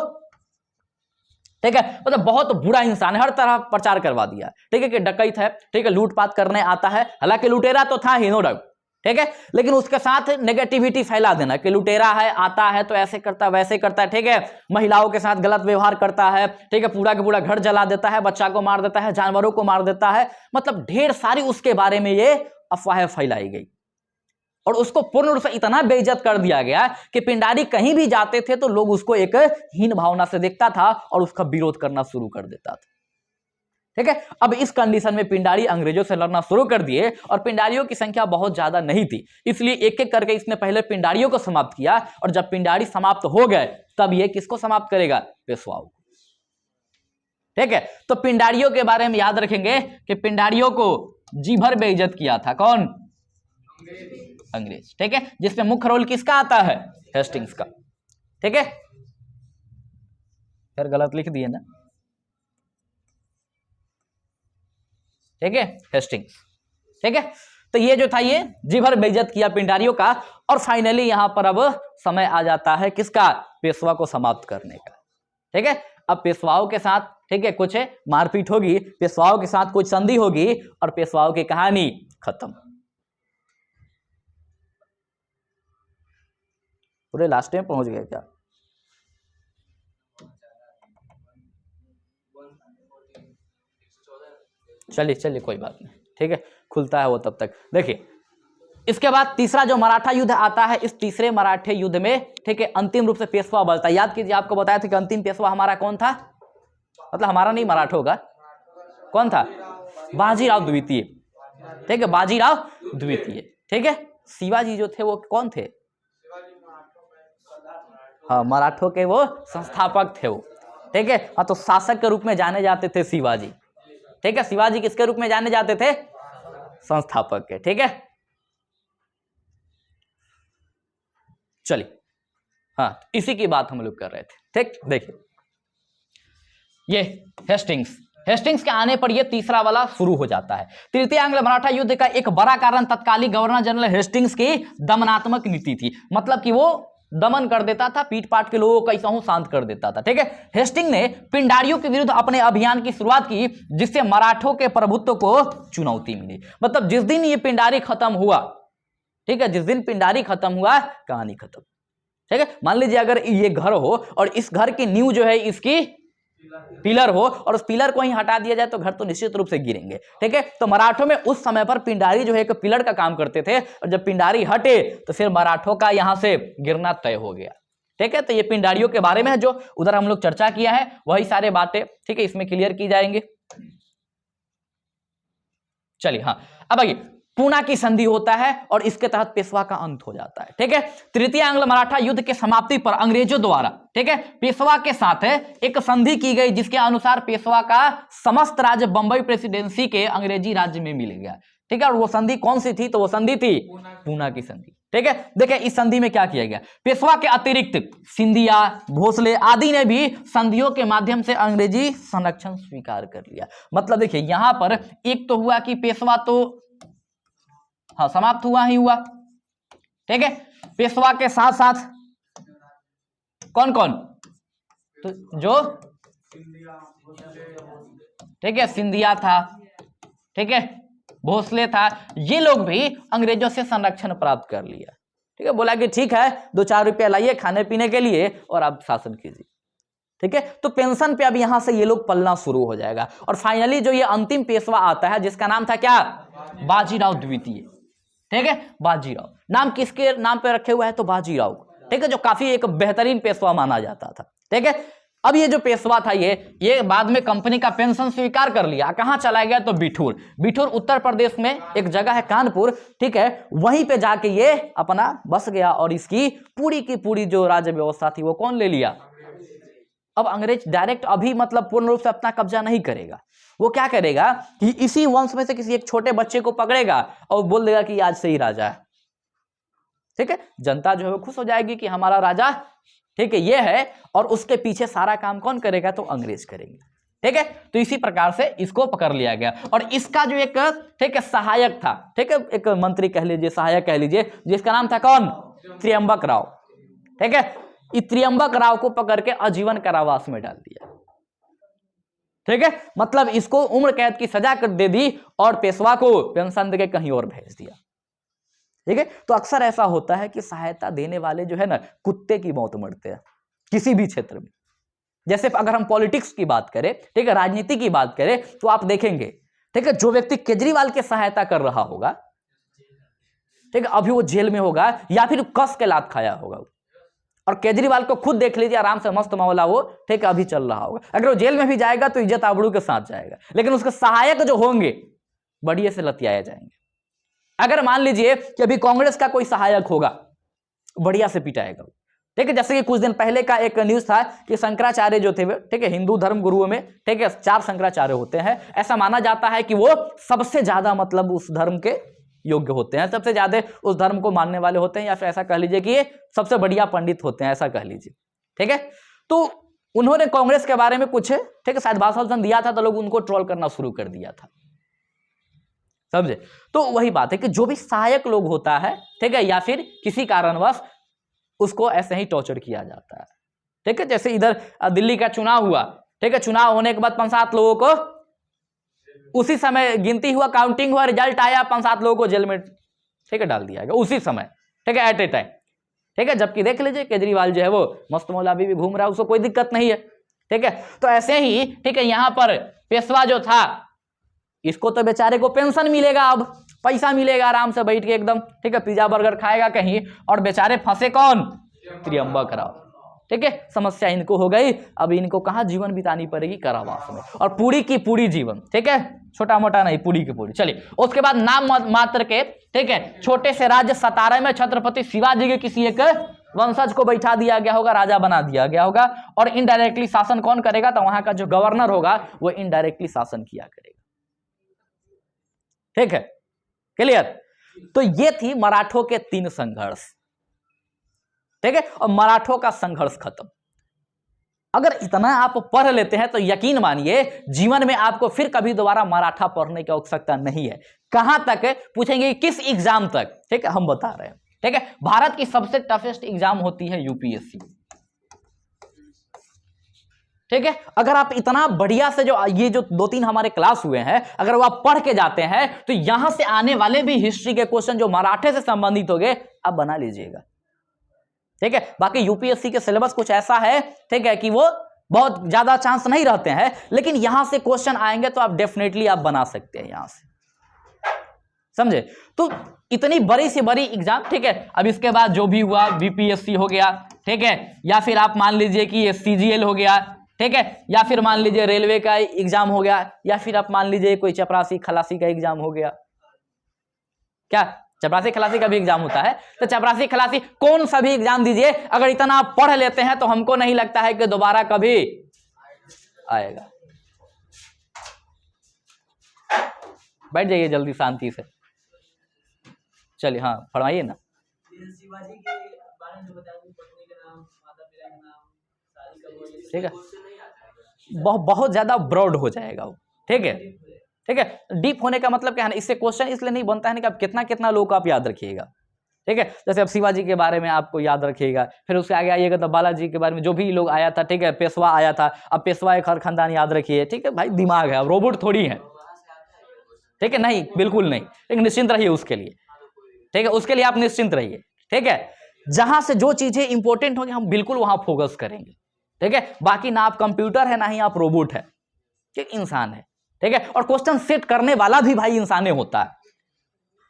A: ठीक है, मतलब बहुत बुरा इंसान है, हर तरह प्रचार करवा दिया, ठीक है, कि डकैत है, ठीक है, लूटपाट करने आता है। हालांकि लुटेरा तो था ही, नो डाउट, ठीक है, लेकिन उसके साथ नेगेटिविटी फैला देना कि लुटेरा है, आता है तो ऐसे करता है, वैसे करता है, ठीक है, महिलाओं के साथ गलत व्यवहार करता है, ठीक है, पूरा का पूरा घर जला देता है, बच्चा को मार देता है, जानवरों को मार देता है, मतलब ढेर सारी उसके बारे में ये अफवाहें फैलाई गई। और उसको पूर्ण रूप से इतना बेइज्जत कर दिया गया कि पिंडारी कहीं भी जाते थे तो लोग उसको एक हीन भावना से देखता था और उसका विरोध करना शुरू कर देता था, ठीक है। अब इस कंडीशन में पिंडारी अंग्रेजों से लड़ना शुरू कर दिए और पिंडारियों की संख्या बहुत ज्यादा नहीं थी, इसलिए एक एक करके इसने पहले पिंडारियों को समाप्त किया। और जब पिंडारी समाप्त हो गए तब ये किसको समाप्त करेगा, पेशवाओं को, ठीक है। तो पिंडारियों के बारे में याद रखेंगे कि पिंडारियों को जी भर बेइज्जत किया था कौन, अंग्रेज, ठीक है, जिसमें मुख्य रोल किसका आता है, हेस्टिंग्स का, ठीक है। फिर गलत लिख दिए ना, ठीक है, हेस्टिंग्स, ठीक है। तो ये जो था, ये जी भर बेइज्जत किया पिंडारियों का। और फाइनली यहां पर अब समय आ जाता है किसका, पेशवा को समाप्त करने का, ठीक है। अब पेशवाओं के साथ, ठीक है, कुछ मारपीट होगी, पेशवाओं के साथ कुछ संधि होगी और पेशवाओं की कहानी खत्म। पूरे लास्ट में पहुंच गए क्या? चलिए चलिए कोई बात नहीं, ठीक है, खुलता है वो तब तक। देखिए इसके बाद तीसरा जो मराठा युद्ध आता है, इस तीसरे मराठे युद्ध में, ठीक है, अंतिम रूप से पेशवा बलता है। याद कीजिए, आपको बताया था कि अंतिम पेशवा हमारा कौन था, मतलब हमारा नहीं, मराठों का कौन था? बाजीराव द्वितीय, ठीक है, बाजीराव द्वितीय, ठीक है। शिवाजी जो थे वो कौन थे? हाँ, मराठों के वो संस्थापक थे वो, ठीक है। हाँ, तो शासक के रूप में जाने जाते थे शिवाजी, ठीक है। शिवाजी किसके रूप में जाने जाते थे? संस्थापक के, ठीक है। चलिए, हाँ, इसी की बात हम लोग कर रहे थे, ठीक। देखिए ये हेस्टिंग्स के आने पर ये तीसरा वाला शुरू हो जाता है। तृतीय आंग्ल मराठा युद्ध का एक बड़ा कारण तत्कालीन गवर्नर जनरल हेस्टिंग्स की दमनात्मक नीति थी, मतलब कि वो दमन कर देता था, पीट पाट के लोगों को कैसा हूं शांत कर देता था, ठीक है। हेस्टिंग ने पिंडारियों के विरुद्ध अपने अभियान की शुरुआत की, जिससे मराठों के प्रभुत्व को चुनौती मिली। मतलब जिस दिन ये पिंडारी खत्म हुआ, ठीक है, जिस दिन पिंडारी खत्म हुआ, कहानी खत्म, ठीक है। मान लीजिए अगर ये घर हो और इस घर की नींव जो है इसकी पिलर हो, और उस पिलर को ही हटा दिया जाए तो घर तो निश्चित रूप से गिरेंगे, ठीक है। तो मराठों में उस समय पर पिंडारी जो है एक पिलर का काम करते थे, और जब पिंडारी हटे तो फिर मराठों का यहां से गिरना तय हो गया, ठीक है। तो ये पिंडारियों के बारे में है, जो उधर हम लोग चर्चा किया है, वही सारे बातें, ठीक है, इसमें क्लियर की जाएंगे। चलिए, हाँ, अब आइए, पूना की संधि होता है और इसके तहत पेशवा का अंत हो जाता है, ठीक है। तृतीय आंग्ल मराठा युद्ध के समाप्ति पर अंग्रेजों द्वारा, ठीक है, पेशवा के साथ एक संधि की गई, जिसके अनुसार पेशवा का समस्त राज्य बंबई प्रेसिडेंसी के अंग्रेजी राज्य में मिल गया, ठीक है। और वो संधि कौन सी थी? तो वो संधि थी पूना की संधि, ठीक है। देखिए इस संधि में क्या किया गया, पेशवा के अतिरिक्त सिंधिया, भोसले आदि ने भी संधियों के माध्यम से अंग्रेजी संरक्षण स्वीकार कर लिया। मतलब देखिए यहां पर एक तो हुआ कि पेशवा तो हाँ समाप्त हुआ ही हुआ, ठीक है। पेशवा के साथ साथ कौन कौन? तो जो, ठीक है, सिंधिया था, ठीक है, भोसले था, ये लोग भी अंग्रेजों से संरक्षण प्राप्त कर लिया, ठीक है। बोला कि ठीक है, 2-4 रुपया लाइए खाने पीने के लिए और आप शासन कीजिए, ठीक है। तो पेंशन पे अब यहां से ये लोग पलना शुरू हो जाएगा। और फाइनली जो ये अंतिम पेशवा आता है, जिसका नाम था क्या? बाजीराव द्वितीय, ठीक है। बाजीराव नाम किसके नाम पे रखे हुए है? तो बाजीराव, ठीक है, जो काफी एक बेहतरीन पेशवा माना जाता था, ठीक है। अब ये जो पेशवा था ये बाद में कंपनी का पेंशन स्वीकार कर लिया। कहां चला गया? तो बिठूर। बिठूर उत्तर प्रदेश में एक जगह है कानपुर, ठीक है, वहीं पे जाके ये अपना बस गया और इसकी पूरी की पूरी जो राज्य व्यवस्था थी वो कौन ले लिया? अब अंग्रेज डायरेक्ट अभी मतलब पूर्ण रूप से अपना कब्जा नहीं करेगा। वो क्या करेगा कि इसी वंश में से किसी एक छोटे बच्चे को पकड़ेगा और बोल देगा कि आज से ही राजा है, ठीक है। जनता जो है वो खुश हो जाएगी कि हमारा राजा, ठीक है, ये है, और उसके पीछे सारा काम कौन करेगा? तो अंग्रेज करेंगे, ठीक है। तो इसी प्रकार से इसको पकड़ लिया गया। और इसका जो एक, ठीक है, सहायक था, ठीक है, एक मंत्री कह लीजिए, सहायक कह लीजिए, जिसका नाम था कौन? त्र्यंबक राव, ठीक है। त्र्यंबक राव को पकड़ के आजीवन कारावास में डाल दिया, ठीक है। मतलब इसको उम्र कैद की सजा कर दे दी और पेशवा को पेंशन देके कहीं और भेज दिया, ठीक है। तो अक्सर ऐसा होता है कि सहायता देने वाले जो है ना, कुत्ते की मौत मरते हैं किसी भी क्षेत्र में। जैसे अगर हम पॉलिटिक्स की बात करें, ठीक है, राजनीति की बात करें, तो आप देखेंगे, ठीक है, जो व्यक्ति केजरीवाल की सहायता कर रहा होगा, ठीक है, अभी वो जेल में होगा या फिर कस के लात खाया होगा। और केजरीवाल को खुद देख लीजिए, आराम से मस्त मामला वो, ठीक है, अभी चल रहा होगा। अगर वो जेल में भी जाएगा तो इज्जत आबरू के साथ जाएगा, लेकिन उसके सहायक जो होंगे बढ़िया से लतियाए जाएंगे। अगर मान लीजिए कि अभी कांग्रेस का कोई सहायक होगा, बढ़िया से पिटाएगा, ठीक है। जैसे कि कुछ दिन पहले का एक न्यूज था कि शंकराचार्य जो थे, ठीक है, हिंदू धर्म गुरुओं में, ठीक है, 4 शंकराचार्य होते हैं। ऐसा माना जाता है कि वो सबसे ज्यादा मतलब उस धर्म के योग्य होते हैं, सबसे ज्यादा उस धर्म को मानने वाले होते हैं, या फिर ऐसा कह लीजिए कि ये सबसे बढ़िया पंडित होते हैं, ऐसा कह लीजिए, ठीक है। तो उन्होंने कांग्रेस के बारे में कुछ, ठीक है, शायद भाषण दिया था, तो लोग उनको ट्रोल करना शुरू कर दिया था, समझे। तो वही बात है कि जो भी सहायक लोग होता है, ठीक है, या फिर किसी कारणवश उसको ऐसे ही टॉर्चर किया जाता है, ठीक है। जैसे इधर दिल्ली का चुनाव हुआ, ठीक है, चुनाव होने के बाद 5-7 लोगों को उसी समय गिनती हुआ, काउंटिंग हुआ, रिजल्ट आया, 5-7 लोगों को जेल में, ठीक है, डाल दिया गया उसी समय, ठीक है, एट ए टाइम, ठीक है, जबकि देख लीजिए केजरीवाल जो है वो मस्त मौला अभी भी घूम रहा है, उसको कोई दिक्कत नहीं है। ठीक है, तो ऐसे ही ठीक है यहां पर पेशवा जो था, इसको तो बेचारे को पेंशन मिलेगा, अब पैसा मिलेगा आराम से बैठ के एकदम, ठीक है, पिज्जा बर्गर खाएगा कहीं, और बेचारे फंसे कौन, त्रियंबक राव। ठीक है, समस्या इनको हो गई, अब इनको कहां जीवन बितानी पड़ेगी, कारावास में, और पूरी की पूरी जीवन। ठीक है, छोटा मोटा नहीं, पूरी की पूरी। चलिए उसके बाद नाम मात्र के, ठीक है, छोटे से राज्य सतारा में छत्रपति शिवाजी के किसी एक वंशज को बैठा दिया गया होगा, राजा बना दिया गया होगा, और इनडायरेक्टली शासन कौन करेगा, तो वहां का जो गवर्नर होगा वो इनडायरेक्टली शासन किया करेगा। ठीक है, क्लियर। तो ये थी मराठों के 3 संघर्ष। ठीक है, और मराठों का संघर्ष खत्म। अगर इतना आप पढ़ लेते हैं तो यकीन मानिए जीवन में आपको फिर कभी दोबारा मराठा पढ़ने की आवश्यकता नहीं है। कहां तक पूछेंगे, किस एग्जाम तक, ठीक है, हम बता रहे हैं। ठीक है, भारत की सबसे टफेस्ट एग्जाम होती है यूपीएससी। ठीक है, अगर आप इतना बढ़िया से जो ये जो 2-3 हमारे क्लास हुए हैं, अगर वो आप पढ़ के जाते हैं तो यहां से आने वाले भी हिस्ट्री के क्वेश्चन जो मराठे से संबंधित होंगे आप बना लीजिएगा। ठीक है, बाकी यूपीएससी के सिलेबस कुछ ऐसा है, ठीक है, कि वो बहुत ज्यादा चांस नहीं रहते हैं, लेकिन यहां से क्वेश्चन आएंगे तो आप डेफिनेटली आप बना सकते हैं यहां से, समझे। तो इतनी बड़ी से बड़ी एग्जाम, ठीक है, अब इसके बाद जो भी हुआ बीपीएससी हो गया, ठीक है, या फिर आप मान लीजिए कि ये सीजीएल हो गया, ठीक है, या फिर मान लीजिए रेलवे का एग्जाम हो गया, या फिर आप मान लीजिए कोई चपरासी खलासी का एग्जाम हो गया। क्या चपरासी खलासी का भी एग्जाम होता है? तो चपरासी खलासी कौन सा भी एग्जाम दीजिए, अगर इतना आप पढ़ लेते हैं तो हमको नहीं लगता है कि दोबारा कभी आएगा। बैठ जाइए जल्दी शांति से। चलिए, हाँ फरमाइए ना।
B: शिवाजी के बारे में बताया, पत्नी का नाम, माता पिता का नाम, शादी कब हुई,
A: ठीक है, बहुत ज्यादा ब्रॉड हो जाएगा वो। ठीक है, ठीक है, डीप होने का मतलब क्या है ना, इससे क्वेश्चन इसलिए नहीं बनता है ना कि आप कितना कितना लोग आप याद रखिएगा। ठीक है, जैसे अब शिवाजी के बारे में आपको याद रखिएगा, फिर उसके आगे आइएगा तो बालाजी के बारे में जो भी लोग आया था, ठीक है, पेशवा आया था, अब पेशवा एक हर खानदान याद रखिए। ठीक है भाई, दिमाग है, अब रोबोट थोड़ी है। ठीक है, नहीं बिल्कुल नहीं, लेकिन निश्चिंत रहिए उसके लिए। ठीक है, उसके लिए आप निश्चिंत रहिए। ठीक है, जहां से जो चीजें इंपॉर्टेंट होंगी हम बिल्कुल वहां फोकस करेंगे। ठीक है, बाकी ना आप कंप्यूटर है ना ही आप रोबोट है, ठीक, इंसान है। ठीक है, और क्वेश्चन सेट करने वाला भी भाई इंसान होता है,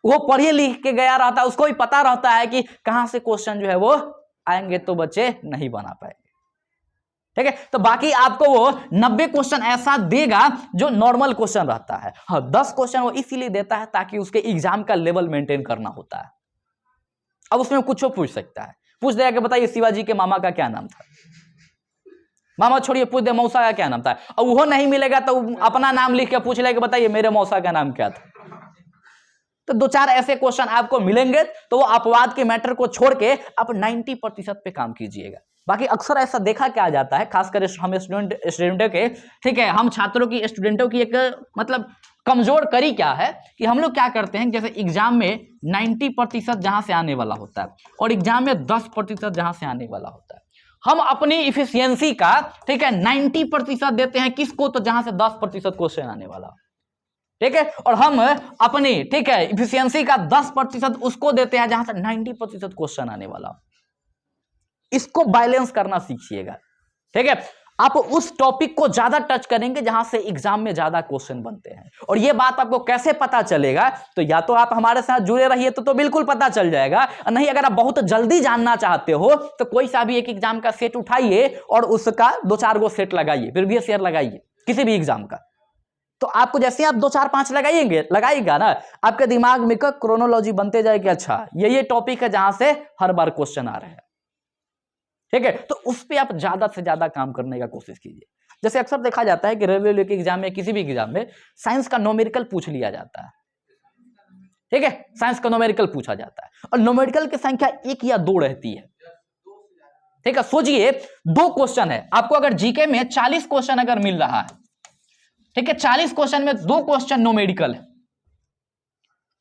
A: वो पढ़े लिख के गया रहता है, उसको भी पता रहता है कि कहां से क्वेश्चन जो है वो आएंगे, तो बच्चे नहीं बना पाएंगे। ठीक है, तो बाकी आपको वो 90 क्वेश्चन ऐसा देगा जो नॉर्मल क्वेश्चन रहता है। हाँ, 10 क्वेश्चन वो इसीलिए देता है ताकि उसके एग्जाम का लेवल मेंटेन करना होता है। अब उसमें कुछ पूछ सकता है, पूछ देगा कि बताइए शिवाजी के मामा का क्या नाम था, मामा छोड़िए, पूछ दे मौसा का क्या नाम था, और वो नहीं मिलेगा तो अपना नाम लिख के पूछ ले कि बताइए मेरे मौसा का नाम क्या था। तो 2-4 ऐसे क्वेश्चन आपको मिलेंगे, तो वो अपवाद के मैटर को छोड़ के आप 90% पे काम कीजिएगा। बाकी अक्सर ऐसा देखा क्या जाता है, खासकर हम स्टूडेंटों के, ठीक है, हम छात्रों की, स्टूडेंटों की एक मतलब कमजोर कड़ी क्या है कि हम लोग क्या करते हैं, जैसे एग्जाम में 90% जहां से आने वाला होता है और एग्जाम में 10% जहां से आने वाला होता है, हम अपनी इफिशियंसी का, ठीक है, 90% देते हैं किसको, तो जहां से 10% क्वेश्चन आने वाला। ठीक है, और हम अपनी, ठीक है, इफिशियंसी का 10% उसको देते हैं जहां से 90% क्वेश्चन आने वाला। इसको बैलेंस करना सीखिएगा। ठीक है, आप उस टॉपिक को ज्यादा टच करेंगे जहां से एग्जाम में ज्यादा क्वेश्चन बनते हैं। और यह बात आपको कैसे पता चलेगा, तो या तो आप हमारे साथ जुड़े रहिए तो बिल्कुल पता चल जाएगा, नहीं अगर आप बहुत जल्दी जानना चाहते हो तो कोई सा भी एक एग्जाम का सेट उठाइए और उसका 2-4 गो सेट लगाइए, प्रीवियस ईयर लगाइए किसी भी एग्जाम का। तो आपको जैसे आप 2-4-5 लगाइएगा ना, आपके दिमाग में का क्रोनोलॉजी बनते जाएगी, अच्छा ये टॉपिक है जहां से हर बार क्वेश्चन आ रहे हैं। ठीक है, तो उस पर आप ज्यादा से ज्यादा काम करने का कोशिश कीजिए। जैसे अक्सर देखा जाता है कि रेलवे के एग्जाम में, किसी भी एग्जाम में साइंस का न्यूमेरिकल पूछ लिया जाता है। ठीक है, साइंस का न्यूमेरिकल पूछा जाता है और न्यूमेरिकल की संख्या 1 या 2 रहती है। ठीक है, सोचिए 2 क्वेश्चन है आपको, अगर जीके में 40 क्वेश्चन अगर मिल रहा है, ठीक है, 40 क्वेश्चन में 2 क्वेश्चन न्यूमेरिकल है,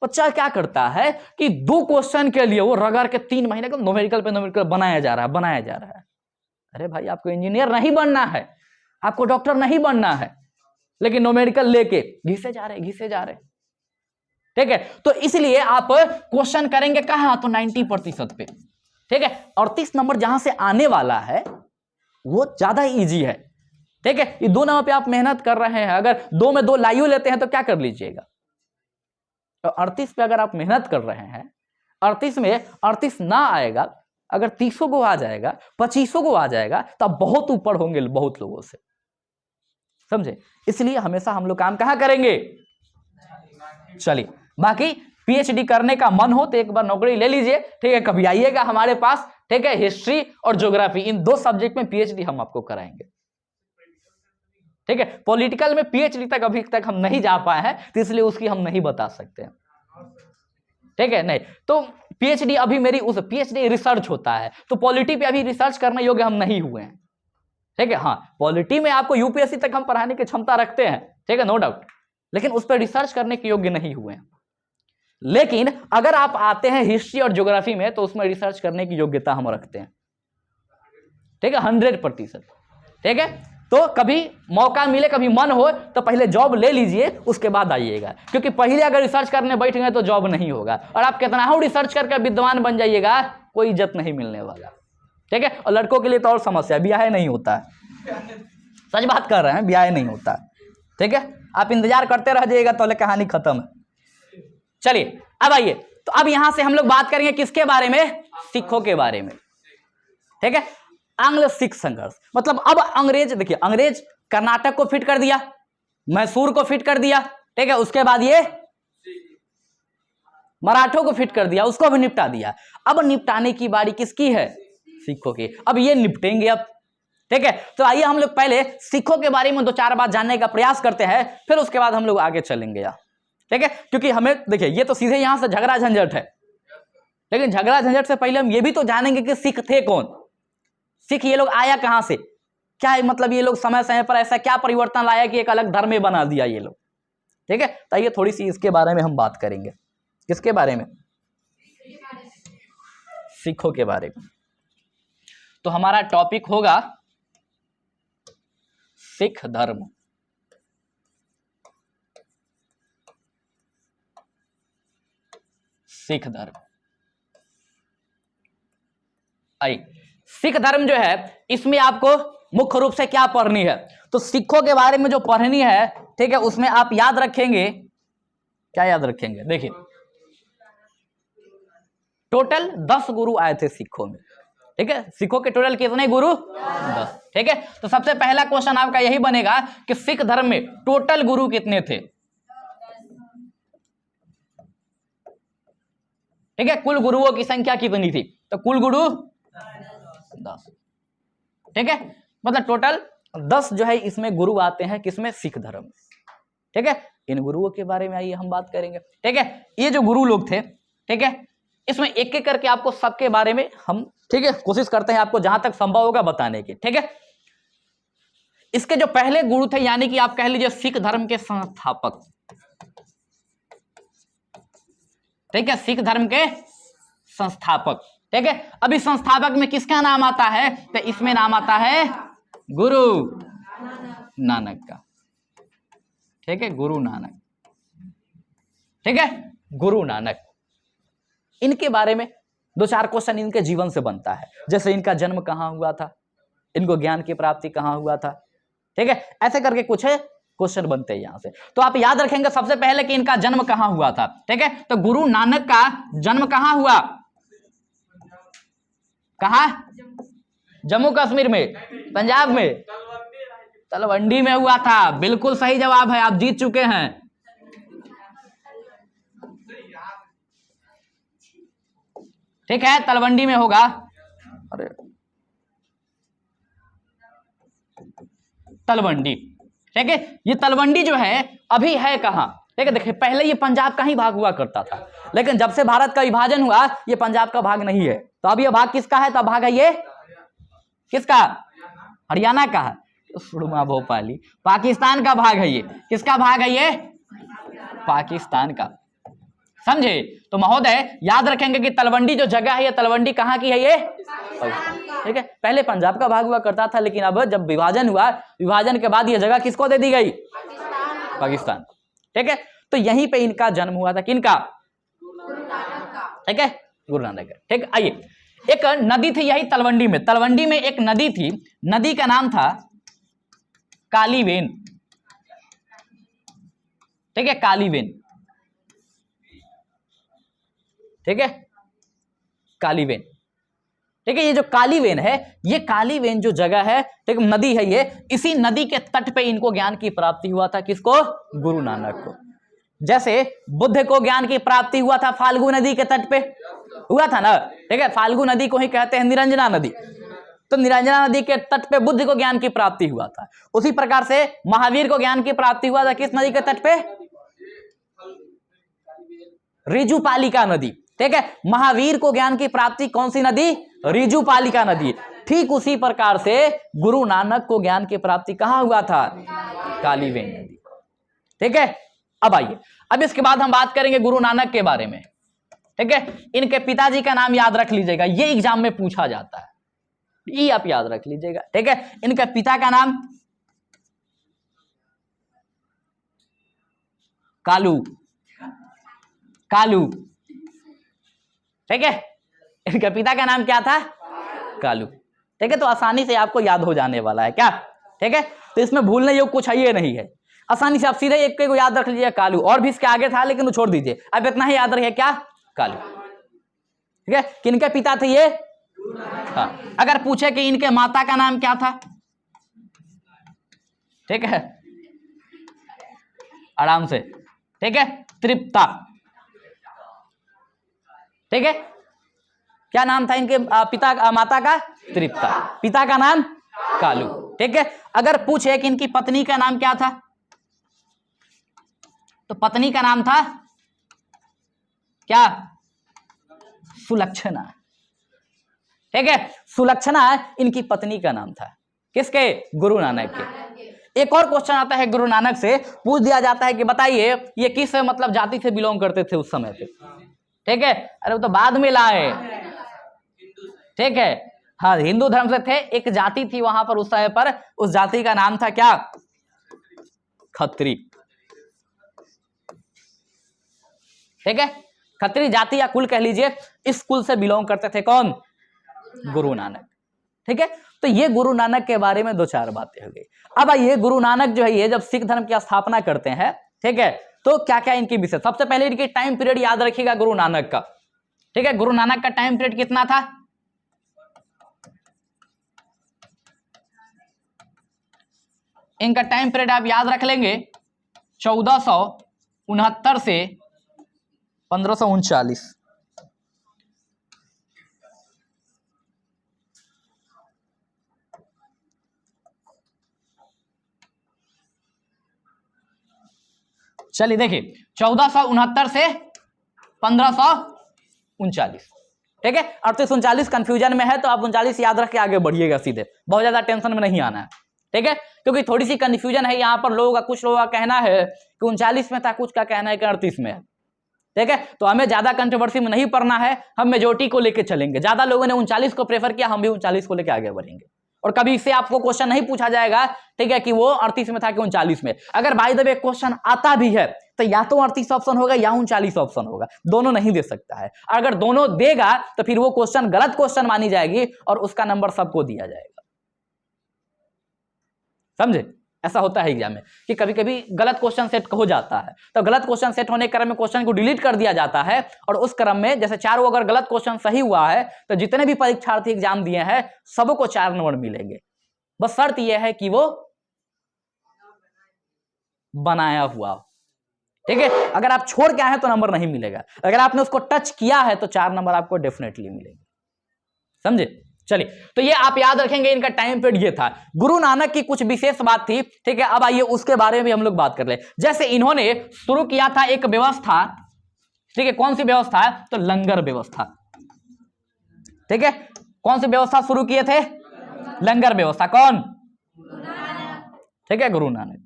A: बच्चा क्या करता है कि 2 क्वेश्चन के लिए वो रगड़ के 3 महीने का न्यूमेरिकल पे न्यूमेरिकल बनाया जा रहा है। अरे भाई, आपको इंजीनियर नहीं बनना है, आपको डॉक्टर नहीं बनना है, लेकिन न्यूमेरिकल लेके घिसे जा रहे। ठीक है, तो इसलिए आप क्वेश्चन करेंगे कहां, तो 90% पे। ठीक है। 38 नंबर जहां से आने वाला है वो ज्यादा इजी है, ठीक है। ये 2 नंबर पे आप मेहनत कर रहे हैं, अगर 2 में 2 लाइव लेते हैं तो क्या कर लीजिएगा। तो 38 पे अगर आप मेहनत कर रहे हैं, 38 में 38 ना आएगा, अगर 30 को आ जाएगा, 25 को आ जाएगा, तो आप बहुत ऊपर होंगे बहुत लोगों से, समझे। इसलिए हमेशा हम लोग काम कहां करेंगे। चलिए, बाकी पीएचडी करने का मन हो तो एक बार नौकरी ले लीजिए, ठीक है। कभी आइएगा हमारे पास, ठीक है। हिस्ट्री और ज्योग्राफी इन 2 सब्जेक्ट में पीएचडी हम आपको कराएंगे, ठीक है। पॉलिटिकल में पीएचडी तक अभी तक हम नहीं जा पाए हैं, तो इसलिए उसकी हम नहीं बता सकते हैं, ठीक है। नहीं तो पीएचडी अभी मेरी उस पीएचडी रिसर्च होता है, तो पॉलिटी पे अभी रिसर्च करने योग्य हम नहीं हुए हैं, ठीक है। हाँ, पॉलिटी में आपको यूपीएससी तक हम पढ़ाने की क्षमता रखते हैं, ठीक है, नो डाउट, लेकिन उस पर रिसर्च करने के योग्य नहीं हुए हैं। लेकिन अगर आप आते हैं हिस्ट्री और ज्योग्राफी में तो उसमें रिसर्च करने की योग्यता हम रखते हैं, ठीक है, 100%, ठीक है। तो कभी मौका मिले, कभी मन हो तो पहले जॉब ले लीजिए, उसके बाद आइएगा, क्योंकि पहले अगर रिसर्च करने बैठ गए तो जॉब नहीं होगा, और आप कितना हो रिसर्च करके विद्वान बन जाइएगा, कोई इज्जत नहीं मिलने वाला, ठीक है। और लड़कों के लिए तो और समस्या, ब्याह नहीं होता है, सच बात कर रहे हैं, ब्याह नहीं होता है, ठीक है। आप इंतजार करते रह जाइएगा तो कहानी खत्म है। चलिए अब आइए, तो अब यहां से हम लोग बात करेंगे किसके बारे में, सिखों के बारे में, ठीक है। आंग्ल सिख संघर्ष, मतलब अब अंग्रेज, देखिए अंग्रेज कर्नाटक को फिट कर दिया, मैसूर को फिट कर दिया, ठीक है। उसके बाद ये मराठों को फिट कर दिया, उसको भी निपटा दिया। अब निपटाने की बारी किसकी है, सिखों की। अब ये निपटेंगे अब, ठीक है। तो आइए हम लोग पहले सिखों के बारे में 2-4 बात जानने का प्रयास करते हैं, फिर उसके बाद हम लोग आगे चलेंगे यार, ठीक है। क्योंकि हमें देखिए ये तो सीधे यहां से झगड़ा झंझट है, लेकिन झगड़ा झंझट से पहले हम ये भी तो जानेंगे कि सिख थे कौन, सिख ये लोग आया कहां से, क्या है, मतलब ये लोग समय समय पर ऐसा क्या परिवर्तन लाया कि एक अलग धर्म में बना दिया ये लोग, ठीक है। तो ये थोड़ी सी इसके बारे में हम बात करेंगे, किसके बारे में, सिखों के बारे में। तो हमारा टॉपिक होगा सिख धर्म, सिख धर्म। आई सिख धर्म जो है, इसमें आपको मुख्य रूप से क्या पढ़नी है, तो सिखों के बारे में जो पढ़नी है, ठीक है, उसमें आप याद रखेंगे, क्या याद रखेंगे, देखिए टोटल 10 गुरु आए थे सिखों में, ठीक है। सिखों के टोटल कितने गुरु, 10, ठीक है। तो सबसे पहला क्वेश्चन आपका यही बनेगा कि सिख धर्म में टोटल गुरु कितने थे, ठीक है। कुल गुरुओं की संख्या कितनी थी, तो कुल गुरु 10, ठीक है। मतलब टोटल 10 जो है इसमें गुरु आते हैं, किसमें, सिख धर्म, ठीक है। इन गुरुओं के बारे में आइए हम बात करेंगे, ठीक है। ये जो गुरु लोग थे, ठीक है, इसमें एक एक करके आपको सबके बारे में हम, ठीक है, कोशिश करते हैं आपको जहां तक संभव होगा बताने की, ठीक है। इसके जो पहले गुरु थे, यानी कि आप कह लीजिए सिख धर्म के संस्थापक, ठीक है, सिख धर्म के संस्थापक, ठीक है। अभी संस्थापक में किसका नाम आता है, तो इसमें नाम आता है गुरु नानक का, ठीक है, गुरु नानक, ठीक है, गुरु नानक। इनके बारे में 2-4 क्वेश्चन इनके जीवन से बनता है, जैसे इनका जन्म कहां हुआ था, इनको ज्ञान की प्राप्ति कहां हुआ था, ठीक है, ऐसे करके कुछ है क्वेश्चन बनते हैं यहां से। तो आप याद रखेंगे सबसे पहले कि इनका जन्म कहां हुआ था, ठीक है। तो गुरु नानक का जन्म कहां हुआ, कहां, जम्मू कश्मीर में, पंजाब में, तलवंडी में हुआ था, बिल्कुल सही जवाब है, आप जीत चुके हैं, ठीक है, तलवंडी में होगा। अरे तलवंडी, ठीक है। ये तलवंडी जो है अभी है कहां, ठीक है। देखिए पहले ये पंजाब का ही भाग हुआ करता था, लेकिन जब से भारत का विभाजन हुआ ये पंजाब का भाग नहीं है, तो अब ये भाग किसका है, तो भाग है ये किसका, हरियाणा का है, सुरमा भोपाली, पाकिस्तान का भाग है ये, किसका भाग है ये, पाकिस्तान का, समझे। तो महोदय याद रखेंगे कि तलवंडी जो जगह है ये तलवंडी कहां की है, ये ठीक है। पहले पंजाब का भाग हुआ करता था, लेकिन अब जब विभाजन हुआ, विभाजन के बाद ये जगह किसको दे दी गई, पाकिस्तान, ठीक है। तो यहीं पे इनका जन्म हुआ था, किनका, ठीक है, गुरु नानक, ठीक। आइए एक नदी थी यही तलवंडी में, तलवंडी में एक नदी थी, नदी का नाम था कालीवेन। ठीक है, कालीवेन। ठीक है, कालीवेन। ठीक है, ये जो कालीवेन है, ये कालीवेन जो जगह है, ठीक, नदी है ये, इसी नदी के तट पे इनको ज्ञान की प्राप्ति हुआ था। किसको? गुरु नानक को। जैसे बुद्ध को ज्ञान की प्राप्ति हुआ था फाल्गु नदी के तट पे, हुआ था ना। ठीक है, फाल्गु नदी को ही कहते हैं निरंजना नदी। तो निरंजना नदी के तट पे बुद्ध को ज्ञान की प्राप्ति हुआ था। उसी प्रकार से महावीर को ज्ञान की प्राप्ति हुआ था किस नदी के तट पे? ऋजुपालिका नदी। ठीक है, महावीर को ज्ञान की प्राप्ति कौन सी नदी? ऋजुपालिका नदी। ठीक उसी प्रकार से गुरु नानक को ज्ञान की प्राप्ति कहां हुआ था? कालीवेन नदी। ठीक है, अब आइए, अब इसके बाद हम बात करेंगे गुरु नानक के बारे में। ठीक है, इनके पिताजी का नाम याद रख लीजिएगा, ये एग्जाम में पूछा जाता है, ये आप याद रख लीजिएगा। ठीक है, इनके पिता का नाम कालू, कालू। ठीक है, इनके पिता का नाम क्या था? कालू। ठीक है, तो आसानी से आपको याद हो जाने वाला है क्या? ठीक है, तो इसमें भूलने योग्य कुछ है ये नहीं है, आसानी से आप सीधे एक को याद रख लीजिए, कालू। और भी इसके आगे था लेकिन वो छोड़ दीजिए, अब इतना ही याद रखिए, क्या? कालू। ठीक है, किनके पिता थे ये? हाँ, अगर पूछे कि इनके माता का नाम क्या था? ठीक है, आराम से, ठीक है, तृप्ता। ठीक है, क्या नाम था इनके पिता माता का? तृप्ता। पिता का नाम कालू। ठीक है, अगर पूछे कि इनकी पत्नी का नाम क्या था, तो पत्नी का नाम था क्या? सुलक्षणा। ठीक है, सुलक्षणा इनकी पत्नी का नाम था। किसके? गुरु नानक के। एक और क्वेश्चन आता है गुरु नानक से, पूछ दिया जाता है कि बताइए ये किस मतलब जाति से बिलोंग करते थे उस समय पे। ठीक है, अरे वो तो बाद में लाए। ठीक है, हाँ, हिंदू धर्म से थे, एक जाति थी वहां पर उस समय पर, उस जाति का नाम था क्या? खत्री। ठीक है, खत्री जाति या कुल कह लीजिए, इस कुल से बिलोंग करते थे कौन? गुरु नानक। ठीक है, तो ये गुरु नानक के बारे में दो चार बातें हो गई। अब आइए, गुरु नानक जो है ये जब सिख धर्म की स्थापना करते हैं, ठीक है, तो क्या क्या इनकी विशेषता? सबसे पहले इनकी टाइम पीरियड याद रखिएगा गुरु नानक का। ठीक है, गुरु नानक का टाइम पीरियड कितना था? इनका टाइम पीरियड आप याद रख लेंगे 1469 से 1539। चलिए देखिए, 1469 से 1539। ठीक है, 3839 कंफ्यूजन में है तो आप 39 याद रख के आगे बढ़िएगा सीधे, बहुत ज्यादा टेंशन में नहीं आना है। ठीक है, क्योंकि थोड़ी सी कंफ्यूजन है यहाँ पर लोगों का, कुछ लोगों का कहना है कि 39 में था, कुछ का कहना है कि 38 में है। ठीक है, तो हमें ज्यादा कंट्रोवर्सी में नहीं पड़ना है, हम मेजोरिटी को लेकर चलेंगे। ज्यादा लोगों ने 39 को प्रेफर किया, हम भी 39 को लेकर आगे बढ़ेंगे। और कभी इससे आपको क्वेश्चन नहीं पूछा जाएगा, ठीक है, कि वो 38 में था कि 39 में। अगर बाय द वे क्वेश्चन आता भी है तो या तो 38 ऑप्शन होगा या 39 ऑप्शन होगा, दोनों नहीं दे सकता है। अगर दोनों देगा तो फिर वो क्वेश्चन गलत क्वेश्चन मानी जाएगी और उसका नंबर सबको दिया जाएगा। समझे? ऐसा होता है एग्जाम में कि कभी कभी गलत क्वेश्चन सेट हो जाता है, तो गलत क्वेश्चन सेट होने के क्रम में क्वेश्चन को डिलीट कर दिया जाता है, और उस क्रम में जैसे चारों अगर गलत क्वेश्चन सही हुआ है तो जितने भी परीक्षार्थी एग्जाम दिए हैं सबको 4 नंबर मिलेंगे। बस शर्त यह है कि वो बनाया हुआ। ठीक है, अगर आप छोड़ के आए हैं तो नंबर नहीं मिलेगा, अगर आपने उसको टच किया है तो 4 नंबर आपको डेफिनेटली मिलेंगे। समझे? चलिए, तो ये आप याद रखेंगे, इनका टाइम पीरियड ये था। गुरु नानक की कुछ विशेष बात थी। ठीक है, अब आइए उसके बारे में भी हम लोग बात कर ले। जैसे इन्होंने शुरू किया था एक व्यवस्था, ठीक है, कौन सी व्यवस्था? तो लंगर व्यवस्था। ठीक है, कौन सी व्यवस्था शुरू किए थे? लंगर व्यवस्था। कौन? ठीक है, गुरु नानक।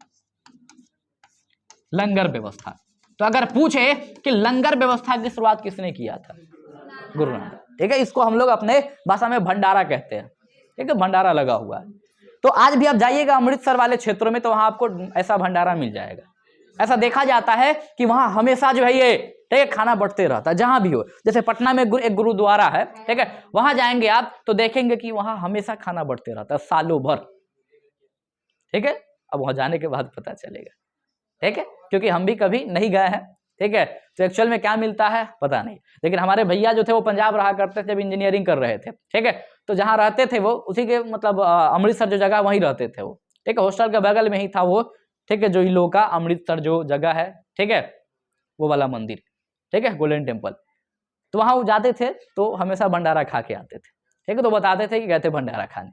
A: लंगर व्यवस्था। तो अगर पूछे कि लंगर व्यवस्था की शुरुआत किसने किया था? गुरु नानक। ठीक है, इसको हम लोग अपने भाषा में भंडारा कहते हैं। ठीक है, भंडारा लगा हुआ है। तो आज भी आप जाइएगा अमृतसर वाले क्षेत्रों में तो वहां आपको ऐसा भंडारा मिल जाएगा। ऐसा देखा जाता है कि वहां हमेशा जो है ये ठीक है, खाना बंटते रहता है जहां भी हो। जैसे पटना में एक गुरुद्वारा है, ठीक है, वहां जाएंगे आप तो देखेंगे कि वहां हमेशा खाना बंटते रहता है सालों भर, ठीक है। अब वहां जाने के बाद पता चलेगा, ठीक है, क्योंकि हम भी कभी नहीं गए हैं, ठीक है, तो एक्चुअल में क्या मिलता है पता नहीं। लेकिन हमारे भैया जो थे वो पंजाब रहा करते थे, जब इंजीनियरिंग कर रहे थे, ठीक है, तो जहाँ रहते थे वो उसी के मतलब अमृतसर जो जगह वहीं रहते थे वो, ठीक है, हॉस्टल के बगल में ही था वो, ठीक है, जो इन लोगों का अमृतसर जो जगह है, ठीक है, वो वाला मंदिर, ठीक है, गोल्डन टेम्पल। तो वहाँ वो जाते थे तो हमेशा भंडारा खा के आते थे, ठीक है, तो बताते थे कि गए थे भंडारा खाने,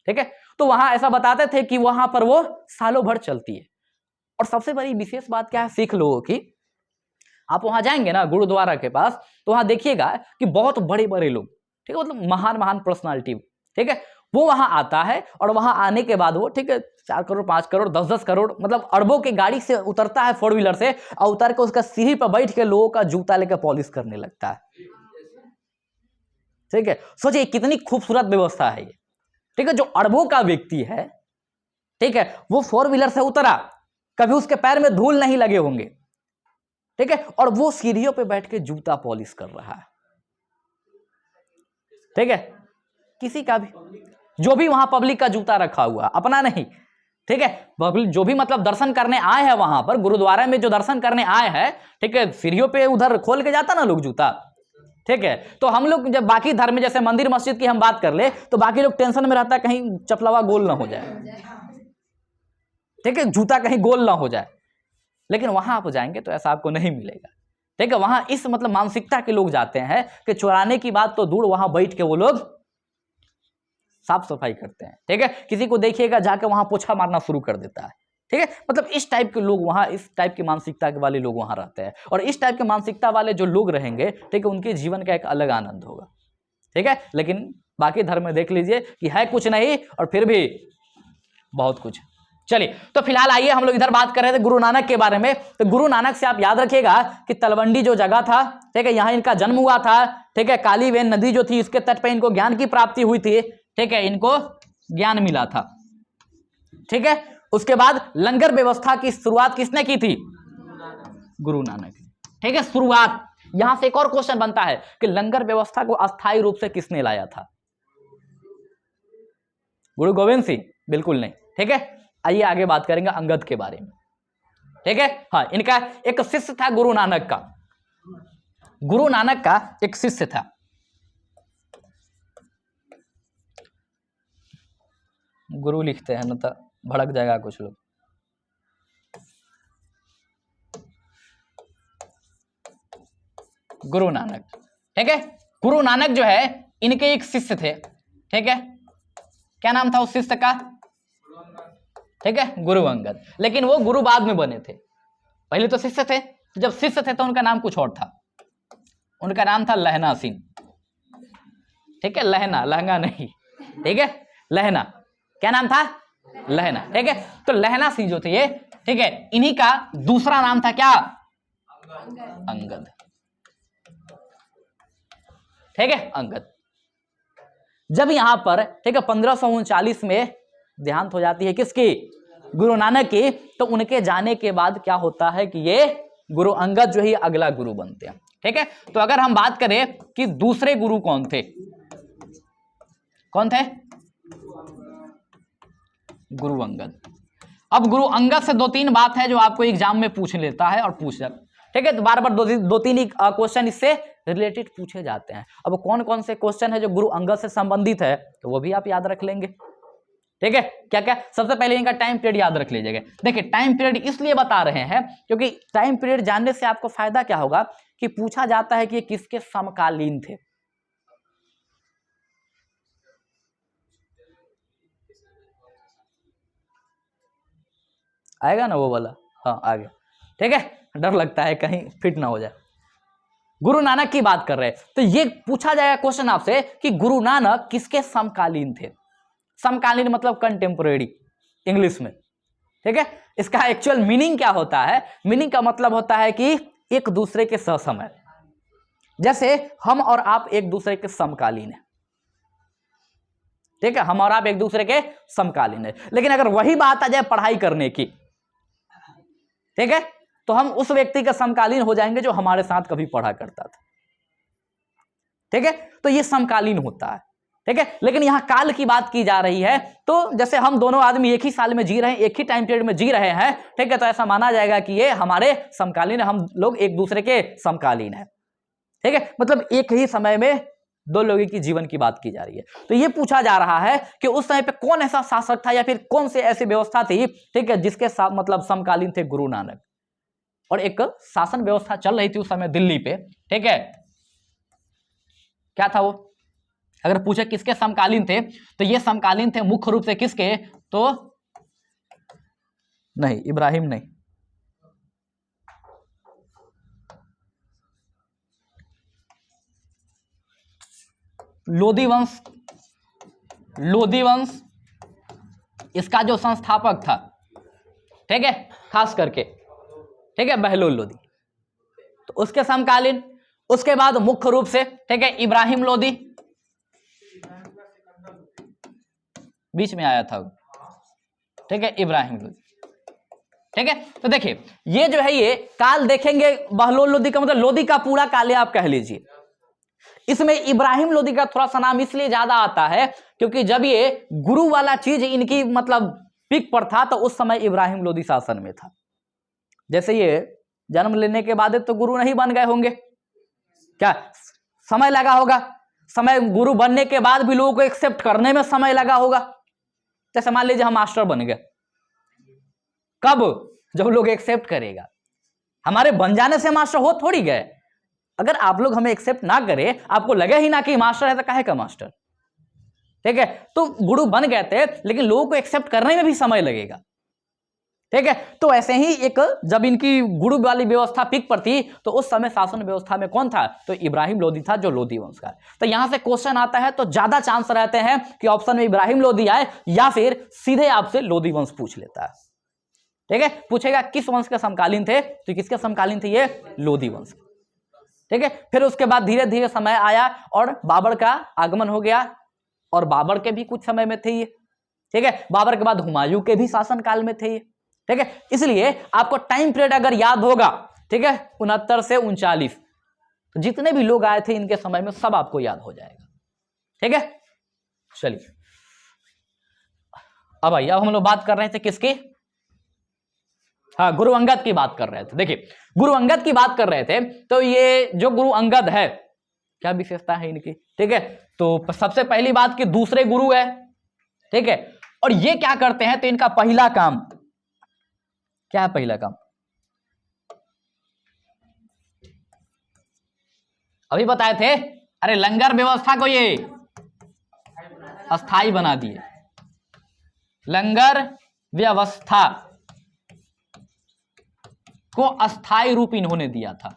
A: ठीक है। तो वहाँ ऐसा बताते थे कि वहाँ पर वो सालों भर चलती है। और सबसे बड़ी विशेष बात क्या है सिख लोगों की, आप वहां जाएंगे ना गुरुद्वारा के पास तो वहां देखिएगा कि बहुत बड़े बड़े लोग, ठीक है, मतलब महान महान पर्सनालिटी, ठीक है, वो वहां आता है और वहां आने के बाद वो, ठीक है, 4 करोड़ 5 करोड़ 10-10 करोड़ मतलब अरबों की गाड़ी से उतरता है, 4 व्हीलर से, और उतर के उसका सीढ़ी पर बैठ के लोगों का जूता लेकर पॉलिश करने लगता है, ठीक है। सोचिए कितनी खूबसूरत व्यवस्था है ये, ठीक है, जो अरबों का व्यक्ति है, ठीक है, वो 4 व्हीलर से उतरा, कभी उसके पैर में धूल नहीं लगे होंगे, ठीक है, और वो सीढ़ियों पे बैठ के जूता पॉलिश कर रहा है, ठीक है, किसी का भी, जो भी वहां पब्लिक का जूता रखा हुआ, अपना नहीं, ठीक है, पब्लिक जो भी मतलब दर्शन करने आए हैं वहां पर गुरुद्वारा में, जो दर्शन करने आए हैं, ठीक है, सीढ़ियों पे उधर खोल के जाता ना लोग जूता, ठीक है। तो हम लोग जब बाकी धर्म जैसे मंदिर मस्जिद की हम बात कर ले तो बाकी लोग टेंशन में रहता है कहीं चपलवा गोल ना हो जाए, ठीक है, जूता कहीं गोल ना हो जाए। लेकिन वहां आप जाएंगे तो ऐसा आपको नहीं मिलेगा, ठीक है। वहां इस मतलब मानसिकता के लोग जाते हैं कि चुराने की बात तो दूर, वहां बैठ के वो लोग साफ सफाई करते हैं, ठीक है। किसी को देखिएगा जाके वहां पोछा मारना शुरू कर देता है, ठीक है, मतलब इस टाइप के लोग वहां, इस टाइप की मानसिकता के वाले लोग वहां रहते हैं। और इस टाइप के मानसिकता वाले जो लोग रहेंगे, ठीक है, उनके जीवन का एक अलग आनंद होगा, ठीक है। लेकिन बाकी धर्म में देख लीजिए कि है कुछ नहीं और फिर भी बहुत कुछ। चलिए तो फिलहाल आइए हम लोग इधर बात कर रहे थे गुरु नानक के बारे में। तो गुरु नानक से आप याद रखिएगा कि तलवंडी जो जगह था, ठीक है, यहाँ इनका जन्म हुआ था, ठीक है, काली वेन नदी जो थी इसके तट पे इनको ज्ञान की प्राप्ति हुई थी, ठीक है, इनको ज्ञान मिला था, ठीक है। उसके बाद लंगर व्यवस्था की शुरुआत किसने की थी? गुरु नानक, ठीक है, शुरुआत। यहां से एक और क्वेश्चन बनता है कि लंगर व्यवस्था को अस्थायी रूप से किसने लाया था? गुरु गोविंद सिंह? बिल्कुल नहीं, ठीक है। आइए आगे बात करेंगे अंगद के बारे में, ठीक है। हाँ, इनका एक शिष्य था गुरु नानक का, गुरु नानक का एक शिष्य था, गुरु लिखते हैं ना तो भड़क जाएगा कुछ लोग। गुरु नानक, ठीक है, गुरु नानक जो है इनके एक शिष्य थे, ठीक है, क्या नाम था उस शिष्य का? ठीक है, गुरु अंगद। लेकिन वो गुरु बाद में बने थे, पहले तो शिष्य थे। जब शिष्य थे तो उनका नाम कुछ और था, उनका नाम था लहना सिंह, ठीक है, लहना, लहंगा नहीं, ठीक है, लहना, क्या नाम था? लहना, ठीक है। तो लहना सिंह जो थे ये, ठीक है, इन्हीं का दूसरा नाम था क्या? अंगद, ठीक है, अंगद। जब यहां पर, ठीक है, 1539 में देहांत हो जाती है किसकी? गुरु नानक की। तो उनके जाने के बाद क्या होता है कि ये गुरु अंगद जो ही अगला गुरु बनते हैं, ठीक है। तो अगर हम बात करें कि दूसरे गुरु कौन थे, कौन थे? गुरु अंगद। अब गुरु अंगद से 2-3 बात है जो आपको एग्जाम में पूछ लेता है और पूछ जाता, ठीक है। तो बार बार 2-3 क्वेश्चन इससे रिलेटेड पूछे जाते हैं। अब कौन कौन से क्वेश्चन है जो गुरु अंगद से संबंधित है तो वो भी आप याद रख लेंगे, ठीक है। क्या क्या? सबसे पहले इनका टाइम पीरियड याद रख लीजिएगा। देखिए टाइम पीरियड इसलिए बता रहे हैं क्योंकि टाइम पीरियड जानने से आपको फायदा क्या होगा कि पूछा जाता है कि ये किसके समकालीन थे। आएगा ना वो वाला? हाँ आ गया, ठीक है। डर लगता है कहीं फिट ना हो जाए। गुरु नानक की बात कर रहे हैं तो ये पूछा जाएगा क्वेश्चन आपसे कि गुरु नानक किसके समकालीन थे। समकालीन मतलब कंटेम्पोरेरी इंग्लिश में, ठीक है। इसका एक्चुअल मीनिंग क्या होता है? मीनिंग का मतलब होता है कि एक दूसरे के सहसमय, जैसे हम और आप एक दूसरे के समकालीन है, ठीक है, हम और आप एक दूसरे के समकालीन है। लेकिन अगर वही बात आ जाए पढ़ाई करने की, ठीक है, तो हम उस व्यक्ति के समकालीन हो जाएंगे जो हमारे साथ कभी पढ़ा करता था। ठीक है, तो ये समकालीन होता है। ठीक है, लेकिन यहां काल की बात की जा रही है, तो जैसे हम दोनों आदमी एक ही साल में जी रहे हैं, एक ही टाइम पीरियड में जी रहे हैं, ठीक है, तो ऐसा माना जाएगा कि ये हमारे समकालीन है, हम लोग एक दूसरे के समकालीन है। ठीक है, मतलब एक ही समय में दो लोगों की जीवन की बात की जा रही है। तो ये पूछा जा रहा है कि उस समय पे कौन ऐसा शासक था या फिर कौन सी ऐसी व्यवस्था थी, ठीक है, जिसके साथ मतलब समकालीन थे गुरु नानक, और एक शासन व्यवस्था चल रही थी उस समय दिल्ली पे। ठीक है, क्या था वो? अगर पूछे किसके समकालीन थे, तो ये समकालीन थे मुख्य रूप से किसके? तो नहीं, इब्राहिम नहीं, लोदी वंश। लोदी वंश इसका जो संस्थापक था, ठीक है, खास करके, ठीक है, बहलोल लोदी, तो उसके समकालीन। उसके बाद मुख्य रूप से, ठीक है, इब्राहिम लोदी बीच में आया था, ठीक है, इब्राहिम लोदी। ठीक है, तो देखिए ये जो है ये काल देखेंगे, बहलोल लोदी का मतलब लोदी का पूरा काल आप कह लीजिए। इसमें इब्राहिम लोदी का थोड़ा सा नाम इसलिए ज्यादा आता है क्योंकि जब ये गुरु वाला चीज इनकी मतलब पीक पर था, तो उस समय इब्राहिम लोदी शासन में था। जैसे ये जन्म लेने के बाद तो गुरु नहीं बन गए होंगे, क्या समय लगा होगा? समय गुरु बनने के बाद भी लोगों को एक्सेप्ट करने में समय लगा होगा। जैसे मान लीजिए हम मास्टर बन गए, कब? जब लोग एक्सेप्ट करेगा। हमारे बन जाने से मास्टर हो थोड़ी गए। अगर आप लोग हमें एक्सेप्ट ना करें, आपको लगे ही ना कि मास्टर है, तो काहे का मास्टर? ठीक है, तो गुरु बन गए थे, लेकिन लोगों को एक्सेप्ट करने में भी समय लगेगा। ठीक है, तो ऐसे ही एक जब इनकी गुरु वाली व्यवस्था पीक पर थी, तो उस समय शासन व्यवस्था में कौन था? तो इब्राहिम लोदी था, जो लोदी वंश का। तो यहां से क्वेश्चन आता है तो ज्यादा चांस रहते हैं कि ऑप्शन में इब्राहिम लोदी आए, या फिर सीधे आपसे लोदी वंश पूछ लेता है। ठीक है, पूछेगा किस वंश के समकालीन थे, तो किसके समकालीन थे? ये लोदी वंश। ठीक है, फिर उसके बाद धीरे धीरे समय आया और बाबर का आगमन हो गया, और बाबर के भी कुछ समय में थे ये। ठीक है, बाबर के बाद हुमायूं के भी शासन काल में थे ये। ठीक है, इसलिए आपको टाइम पीरियड अगर याद होगा, ठीक है, 69 से 39, तो जितने भी लोग आए थे इनके समय में सब आपको याद हो जाएगा। ठीक है, चलिए अब आइए, अब हम लोग बात कर रहे थे किसकी? हाँ, गुरु अंगद की बात कर रहे थे। देखिए गुरु अंगद की बात कर रहे थे, तो ये जो गुरु अंगद है, क्या विशेषता है इनकी? ठीक है, तो सबसे पहली बात कि दूसरे गुरु है। ठीक है, और ये क्या करते हैं? तो इनका पहला काम क्या है? पहला काम अभी बताए थे, अरे लंगर व्यवस्था को ये अस्थाई बना दिए। लंगर व्यवस्था को अस्थाई रूप इन्होंने दिया था।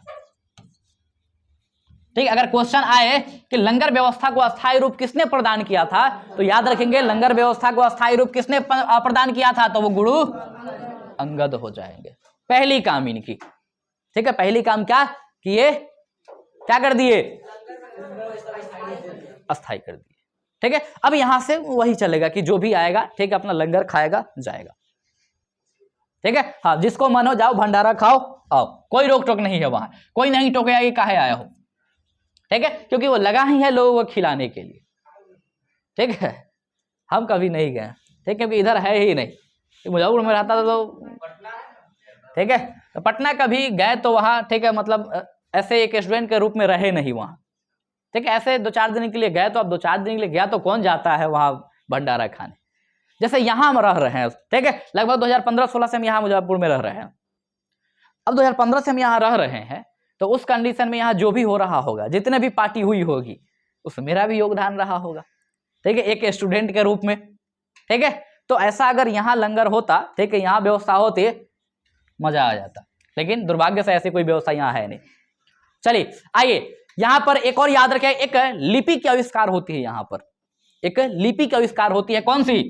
A: ठीक, अगर क्वेश्चन आए कि लंगर व्यवस्था को अस्थाई रूप किसने प्रदान किया था, तो याद रखेंगे लंगर व्यवस्था को अस्थाई रूप किसने प्रदान किया था, तो वो गुरु अंगद हो जाएंगे। पहली काम इनकी। ठीक है, पहली काम क्या किए? क्या कर दिए? अस्थाई कर दिए। ठीक है, अब यहां से वही चलेगा कि जो भी आएगा, ठीक है, अपना लंगर खाएगा जाएगा। ठीक है, हाँ, जिसको मन हो जाओ भंडारा खाओ आओ, कोई रोक टोक नहीं है वहां, कोई नहीं टोकेगा कि काहे आया हो। ठीक है, क्योंकि वो लगा ही है लोगों को खिलाने के लिए। ठीक है, हम कभी नहीं गए, ठीक है, क्योंकि इधर है ही नहीं। मुजफ्फरपुर में रहता था तो ठीक है, तो पटना कभी गए तो वहाँ, ठीक है, मतलब ऐसे एक स्टूडेंट के रूप में रहे नहीं वहाँ। ठीक है, ऐसे 2-4 दिन के लिए गए, तो अब 2-4 दिन के लिए गया तो कौन जाता है वहाँ भंडारा खाने? जैसे यहाँ हम रह रहे हैं, ठीक है, लगभग 2015-16 से हम यहाँ मुजफ्फरपुर में रह रहे हैं। अब 2015 से हम यहाँ रह रहे हैं, तो उस कंडीशन में यहाँ जो भी हो रहा होगा, जितने भी पार्टी हुई होगी, उसमें मेरा भी योगदान रहा होगा। ठीक है, एक स्टूडेंट के रूप में। ठीक है, तो ऐसा अगर यहाँ लंगर होता, ठीक है, यहाँ व्यवस्था होती, मजा आ जाता, लेकिन दुर्भाग्य से ऐसी कोई व्यवस्था यहाँ है नहीं। चलिए आइए, यहाँ पर एक और याद रखें, एक लिपि की आविष्कार होती है। यहाँ पर एक लिपि की आविष्कार होती है, कौन सी?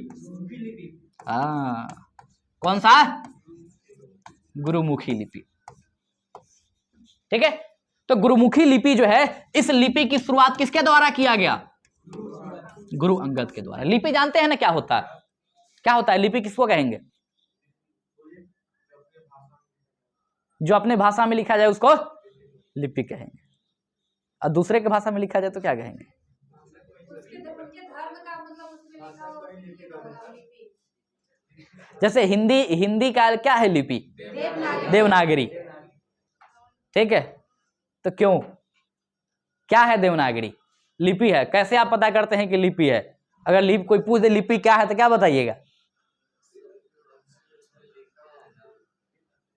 A: कौन सा? गुरुमुखी लिपि। ठीक है, तो गुरुमुखी लिपि जो है, इस लिपि की शुरुआत किसके द्वारा किया गया? गुरु अंगद के द्वारा। लिपि जानते हैं ना क्या होता है? क्या होता है लिपि? किसको कहेंगे? जो अपने भाषा में लिखा जाए उसको लिपि कहेंगे, और दूसरे के भाषा में लिखा जाए तो क्या कहेंगे? जैसे हिंदी का क्या है लिपि? देवनागरी। ठीक है, तो क्यों, क्या है देवनागरी? लिपि है। कैसे आप पता करते हैं कि लिपि है? अगर कोई पूछ दे लिपि क्या है तो क्या बताइएगा?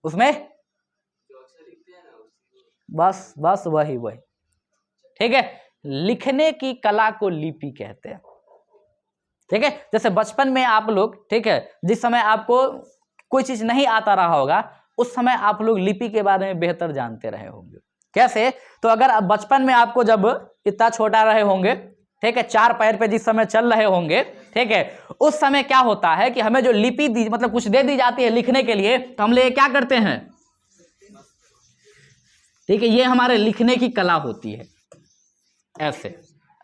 A: उसमें बस वही। ठीक है, लिखने की कला को लिपि कहते हैं। ठीक है, जैसे बचपन में आप लोग, ठीक है, जिस समय आपको कोई चीज नहीं आता रहा होगा उस समय आप लोग लिपि के बारे में बेहतर जानते रहे होंगे। कैसे? तो अगर आप बचपन में आपको जब इतना छोटा रहे होंगे, ठीक है, 4 पैर पे जिस समय चल रहे होंगे, ठीक है, उस समय क्या होता है कि हमें जो लिपि दी, मतलब कुछ दे दी जाती है लिखने के लिए, तो हम लोग क्या करते हैं? ठीक है, ये हमारे लिखने की कला होती है। ऐसे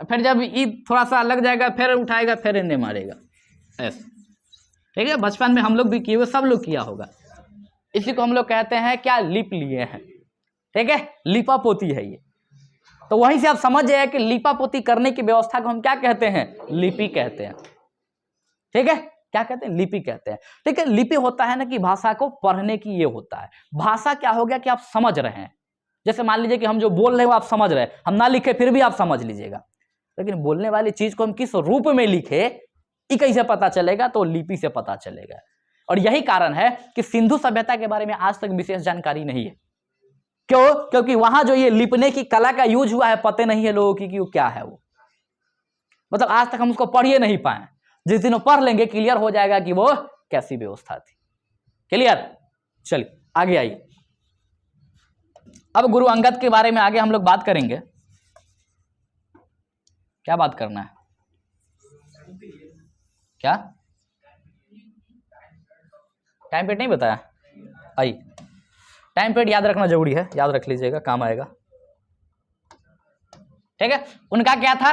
A: फिर जब ये थोड़ा सा लग जाएगा फिर उठाएगा फिर इन्हें मारेगा, ऐसे। ठीक है, बचपन में हम लोग भी किए हुए, सब लोग किया होगा। इसी को हम लोग कहते हैं क्या? लिप लिए हैं। ठीक है, लिपा पोती है ये। तो वहीं से आप समझ जाए कि लिपा पोती करने की व्यवस्था को हम क्या कहते हैं? लिपि कहते हैं। ठीक है, क्या कहते हैं? लिपि कहते हैं। ठीक है, लिपि होता है ना कि भाषा को पढ़ने की ये होता है। भाषा क्या हो गया कि आप समझ रहे हैं। जैसे मान लीजिए कि हम जो बोल रहे हैं वो आप समझ रहे हैं, हम ना लिखे फिर भी आप समझ लीजिएगा, लेकिन बोलने वाली चीज को हम किस रूप में लिखे ये कैसे पता चलेगा? तो लिपि से पता चलेगा। और यही कारण है कि सिंधु सभ्यता के बारे में आज तक विशेष जानकारी नहीं है। क्यों? क्योंकि वहां जो ये लिपने की कला का यूज हुआ है पता नहीं है लोगों की कि वो क्या है। वो मतलब आज तक हम उसको पढ़िए नहीं पाए। जिस दिन वो पढ़ लेंगे क्लियर हो जाएगा कि वो कैसी व्यवस्था थी। क्लियर? चलिए आगे आइए। अब गुरु अंगद के बारे में आगे हम लोग बात करेंगे। क्या बात करना है? क्या टाइम पीरियड नहीं बताया? आई, टाइम पीरियड याद रखना जरूरी है, याद रख लीजिएगा, काम आएगा। ठीक है, उनका क्या था?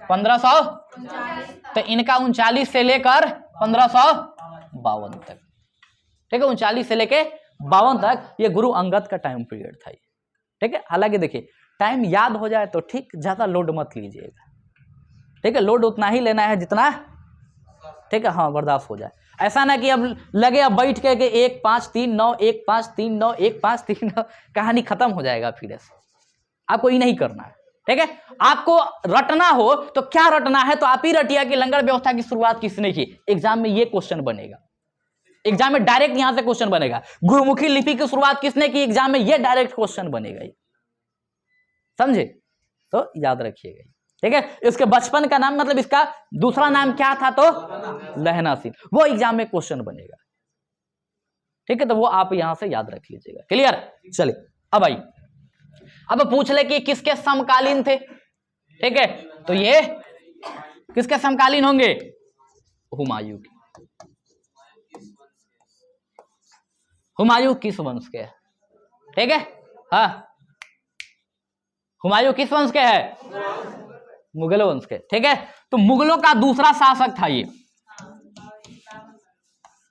A: 1500, तो इनका 39 से लेकर 1552 तक। ठीक है, 39 से लेके 52 तक ये गुरु अंगद का टाइम पीरियड था। ठीक है, हालांकि देखिए टाइम याद हो जाए तो ठीक, ज्यादा लोड मत लीजिएगा। ठीक है, लोड उतना ही लेना है जितना, ठीक है, हाँ, बर्दाश्त हो जाए। ऐसा ना कि अब लगे अब बैठ के 1 5 3 9 1 5 3 9 1 5 3 9, कहानी खत्म हो जाएगा। फिर ऐसे आपको ये नहीं करना है। ठीक है, आपको रटना हो तो क्या रटना है तो आप ही रटिया कि लंगर व्यवस्था की शुरुआत किसने की। एग्जाम में ये क्वेश्चन बनेगा, एग्जाम में डायरेक्ट यहां से क्वेश्चन बनेगा। गुरुमुखी लिपि की शुरुआत किसने की, एग्जाम में ये डायरेक्ट क्वेश्चन बनेगा। समझे? तो याद रखिएगा। ठीक है, इसके बचपन का नाम, मतलब इसका दूसरा नाम क्या था? तो लहना सिंह। वो एग्जाम में क्वेश्चन बनेगा। ठीक है, तो वो आप यहां से याद रख लीजिएगा। क्लियर? चलिए अब आइए, अब पूछ ले कि किसके समकालीन थे। ठीक है, तो ये किसके समकालीन होंगे? हुमायूं के। हुमायूं किस वंश के है? ठीक है, हाँ, हुमायूं किस वंश के है? मुगल वंश के। ठीक है, तो मुगलों का दूसरा शासक था ये।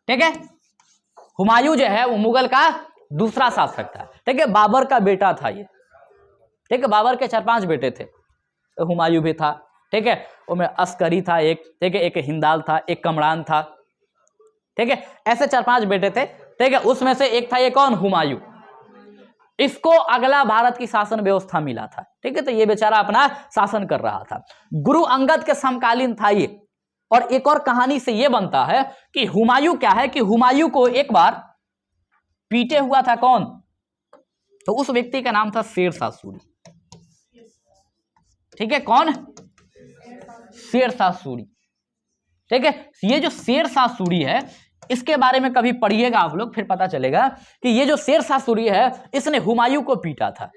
A: ठीक है, हुमायूं जो है वो मुगल का दूसरा शासक था। ठीक है, बाबर का बेटा था ये। ठीक है, बाबर के 4-5 बेटे थे, तो हुमायूं भी था। ठीक है, उसमें अस्करी था एक, ठीक है, एक हिंदाल था, एक कमरान था। ठीक है, ऐसे 4-5 बेटे थे। ठीक है, उसमें से एक था ये कौन? हुमायूं। इसको अगला भारत की शासन व्यवस्था मिला था। ठीक है, तो ये बेचारा अपना शासन कर रहा था। गुरु अंगद के समकालीन था ये। और एक और कहानी से ये बनता है कि हुमायूं क्या है कि हुमायूं को एक बार पीटे हुआ था कौन? तो उस व्यक्ति का नाम था शेरशाह सूरी। ठीक है, कौन? शेरशाह सूरी। ठीक है, ये जो शेरशाह सूरी है इसके बारे में कभी पढ़िएगा आप लोग, फिर पता चलेगा कि ये जो शेरशाह सूरी है इसने हुमायूं को पीटा था।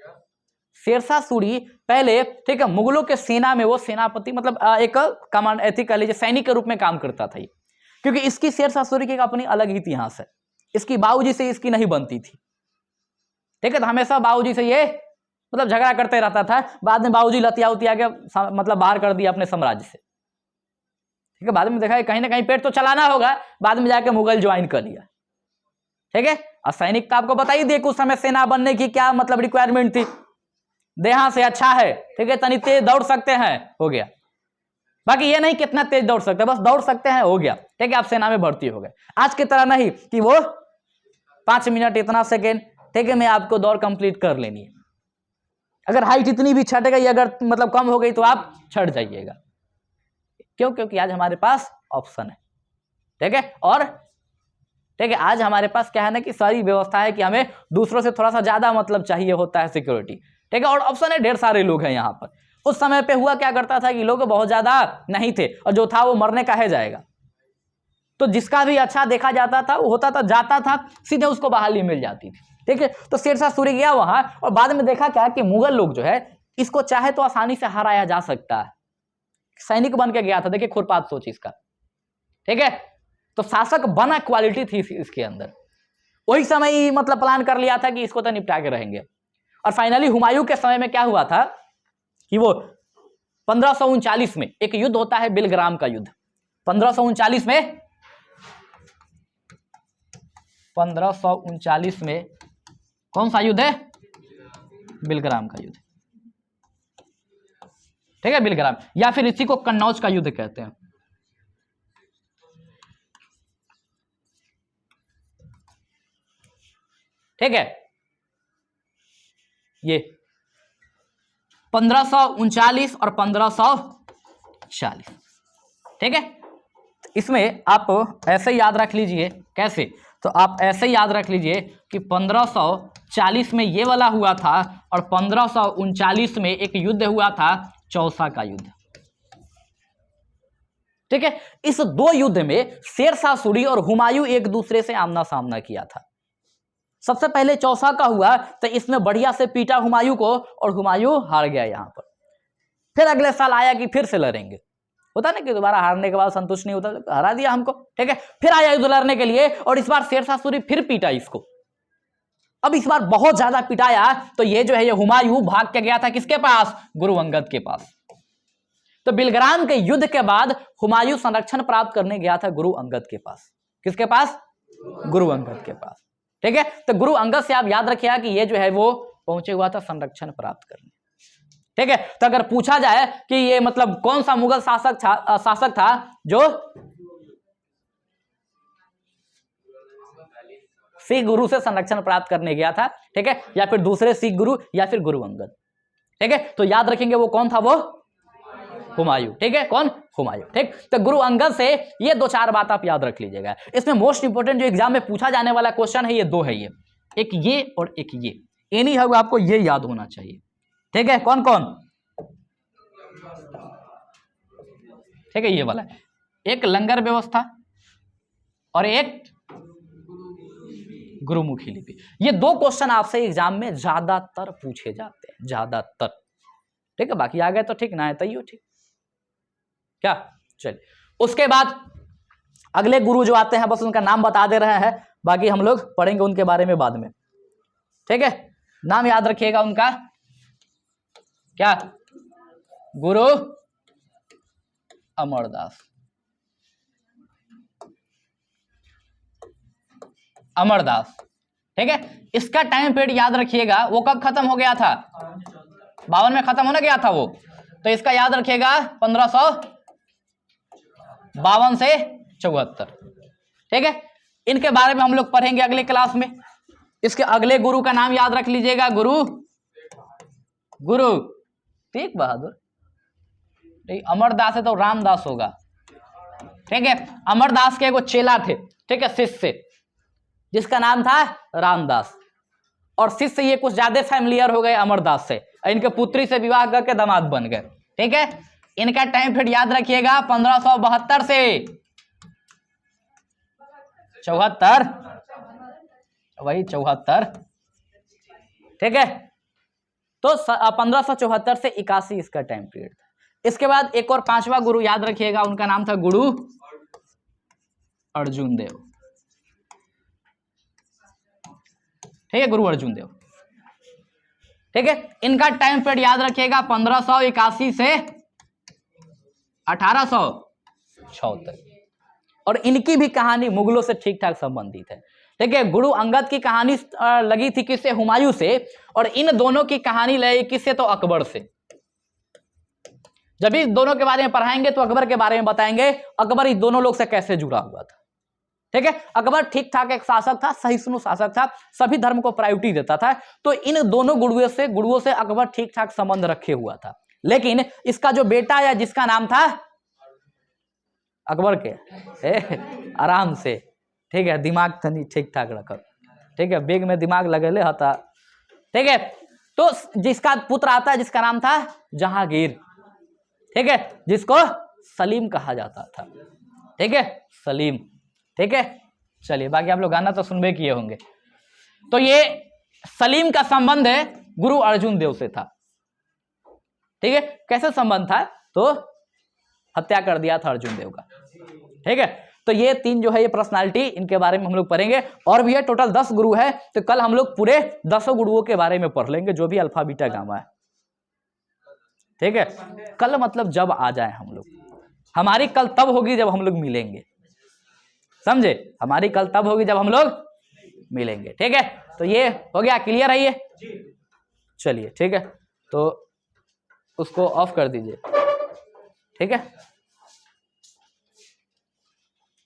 A: शेरशाह सूरी पहले, ठीक है, मुगलों के सेना में वो सेनापति, मतलब एक कमांड, ऐसी कह लीजिए सैनिक के रूप में काम करता था ये। क्योंकि इसकी शेरशाह सूरी की अपनी अलग इतिहास है। इसकी बाबूजी से इसकी नहीं बनती थी। ठीक है, तो हमेशा बाबूजी से ये मतलब झगड़ा करते रहता था। बाद में बाबूजी लतिया उतिया के मतलब बाहर कर दिया अपने साम्राज्य से। ठीक है, बाद में देखा कहीं ना कहीं पेट तो चलाना होगा, बाद में जाके मुगल ज्वाइन कर लिया। ठीक है। और सैनिक का आपको बता ही दिए कि उस समय सेना बनने की क्या मतलब रिक्वायरमेंट थी, देहा से अच्छा है, ठीक है, तनी तेज दौड़ सकते हैं, हो गया। बाकी ये नहीं कितना तेज दौड़ सकते, बस दौड़ सकते हैं, हो गया, ठीक है, आप सेना में भर्ती हो गए। आज की तरह नहीं कि वो 5 मिनट इतना सेकेंड, ठीक है, मैं आपको दौड़ कंप्लीट कर लेनी है। अगर हाइट इतनी भी छट गई, अगर मतलब कम हो गई तो आप छट जाइएगा। क्यों? क्योंकि आज हमारे पास ऑप्शन है, ठीक है। और ठीक है, आज हमारे पास क्या है ना कि सारी व्यवस्था है कि हमें दूसरों से थोड़ा सा ज्यादा मतलब चाहिए होता है सिक्योरिटी, ठीक है, और ऑप्शन है, ढेर सारे लोग हैं यहाँ पर। उस समय पे हुआ क्या करता था कि लोग बहुत ज्यादा नहीं थे और जो था वो मरने का है जाएगा, तो जिसका भी अच्छा देखा जाता था वो होता था, जाता था, सीधे उसको बहाली मिल जाती थी, ठीक है। तो शेरशाह सूरी गया वहां और बाद में देखा क्या कि मुगल लोग जो है इसको चाहे तो आसानी से हराया जा सकता है। सैनिक बन के गया था, देखिए खुरपात सोच इसका, ठीक है। तो शासक बना क्वालिटी थी इसके अंदर, वही समय ही मतलब प्लान कर लिया था कि इसको तो निपटा के रहेंगे। और फाइनली हुमायूं के समय में क्या हुआ था कि वो 1539 में एक युद्ध होता है, बिलग्राम का युद्ध। 1539 में कौन सा युद्ध है? बिलग्राम का युद्ध, ठीक है, बिलग्राम, या फिर इसी को कन्नौज का युद्ध कहते हैं, ठीक है। ये 1539 और 1540, ठीक है। इसमें आप ऐसे याद रख लीजिए, कैसे? तो आप ऐसे याद रख लीजिए कि 1540 में ये वाला हुआ था और 1539 में एक युद्ध हुआ था, चौसा का युद्ध, ठीक है। इस दो युद्ध में शेरशाह सूरी और हुमायूं एक दूसरे से आमना सामना किया था। सबसे पहले चौसा का हुआ तो इसमें बढ़िया से पीटा हुमायूं को और हुमायूं हार गया यहां पर। फिर अगले साल आया कि फिर से लड़ेंगे, होता ना कि दोबारा हारने के बाद संतुष्ट नहीं होता, हरा दिया हमको, ठीक है। फिर आया युद्ध लड़ने के लिए और इस बार शेरशाह सूरी फिर पीटा इसको। अब इस बार बहुत ज्यादा पिटाया तो ये जो है ये हुमायूं भाग के गया था किसके पास? गुरु अंगद के पास। तो बिलग्राम के युद्ध के बाद हुमायूं संरक्षण प्राप्त करने गया था गुरु अंगद के पास। किसके पास? गुरु अंगद के पास, ठीक है। तो गुरु अंगद से आप याद रखिएगा कि ये जो है वो पहुंचे हुआ था संरक्षण प्राप्त करने, ठीक है। तो अगर पूछा जाए कि ये मतलब कौन सा मुगल शासक था जो सिख गुरु से संरक्षण प्राप्त करने गया था, ठीक है, या फिर दूसरे सिख गुरु या फिर गुरु अंगद, ठीक है, तो याद रखेंगे वो कौन था? वो हुमायूं, ठीक है, कौन? हुमायूं, ठीक। तो गुरु अंगद से ये 2-4 बात आप याद रख लीजिएगा। इसमें मोस्ट इंपोर्टेंट जो एग्जाम में पूछा जाने वाला क्वेश्चन है ये दो है, ये एक ये और एक ये, एनी है आपको ये याद होना चाहिए, ठीक है। कौन कौन? ठीक है, ये वाला, एक लंगर व्यवस्था और एक गुरुमुखी लिपि। ये दो क्वेश्चन आपसे एग्जाम में ज्यादातर पूछे जाते हैं, ज्यादातर, ठीक है। बाकी आ गए तो ठीक, ना है तैयो ठीक, क्या? चलिए, उसके बाद अगले गुरु जो आते हैं बस उनका नाम बता दे रहे हैं, बाकी हम लोग पढ़ेंगे उनके बारे में बाद में, ठीक है। नाम याद रखिएगा उनका, क्या? गुरु अमरदास, अमरदास, ठीक है। इसका टाइम पीरियड याद रखिएगा, वो कब खत्म हो गया था? 52 में खत्म होने गया था वो, तो इसका याद रखिएगा 1552 से 74, ठीक है। इनके बारे में हम लोग पढ़ेंगे अगले क्लास में। इसके अगले गुरु का नाम याद रख लीजिएगा, गुरु तेग बहादुर, ठीक। अमरदास है तो रामदास होगा, ठीक है। अमरदास के एगो चेला थे, ठीक है, शिष्य, जिसका नाम था रामदास, और शिष्य ये कुछ ज्यादा फैमिलियर हो गए अमरदास से, इनके पुत्री से विवाह करके दामाद बन गए, ठीक है। इनका टाइम पीरियड याद रखिएगा 1572 से 74, वही 74, ठीक है। तो 1574 से 81 इसका टाइम पीरियड था। इसके बाद एक और 5वां गुरु याद रखिएगा, उनका नाम था गुरु अर्जुन देव, ठीक है, गुरु अर्जुन देव, ठीक है। इनका टाइम पीरियड याद रखिएगा 1581 से 1876, और इनकी भी कहानी मुगलों से ठीक ठाक संबंधित है, ठीक है। गुरु अंगद की कहानी लगी थी किससे? हुमायूं से। और इन दोनों की कहानी लगी किससे? तो अकबर से। जब इन दोनों के बारे में पढ़ाएंगे तो अकबर के बारे में बताएंगे, अकबर इन दोनों लोग से कैसे जुड़ा हुआ था। ठीक है। अकबर ठीक ठाक एक शासक था, सहिष्णु शासक था, सभी धर्म को प्रायोरिटी देता था। तो इन दोनों गुरुओं से अकबर ठीक ठाक संबंध रखे हुआ था। लेकिन इसका जो बेटा या जिसका नाम था अकबर के आराम से, ठीक है, दिमाग तनी ठीक ठाक रखो, ठीक है, बेग में दिमाग लगेले होता, ठीक है। तो जिसका पुत्र आता है जिसका नाम था जहांगीर, ठीक है, जिसको सलीम कहा जाता था, ठीक है, सलीम, ठीक है। चलिए बाकी आप लोग गाना तो सुनबे किए होंगे। तो ये सलीम का संबंध है गुरु अर्जुन देव से था, ठीक है। कैसे संबंध था? तो हत्या कर दिया था अर्जुन देव का, ठीक है। तो ये तीन जो है ये पर्सनालिटी, इनके बारे में हम लोग पढ़ेंगे। और भी है, टोटल 10 गुरु है। तो कल हम लोग पूरे 10 गुरुओं के बारे में पढ़ लेंगे, जो भी अल्फा बीटा गामा है, ठीक है। कल मतलब जब आ जाए हम लोग, हमारी कल तब होगी जब हम लोग मिलेंगे, समझे? हमारी कल तब होगी जब हम लोग मिलेंगे, ठीक है। तो ये हो गया, क्लियर है ये? चलिए ठीक है, तो उसको ऑफ कर दीजिए, ठीक है।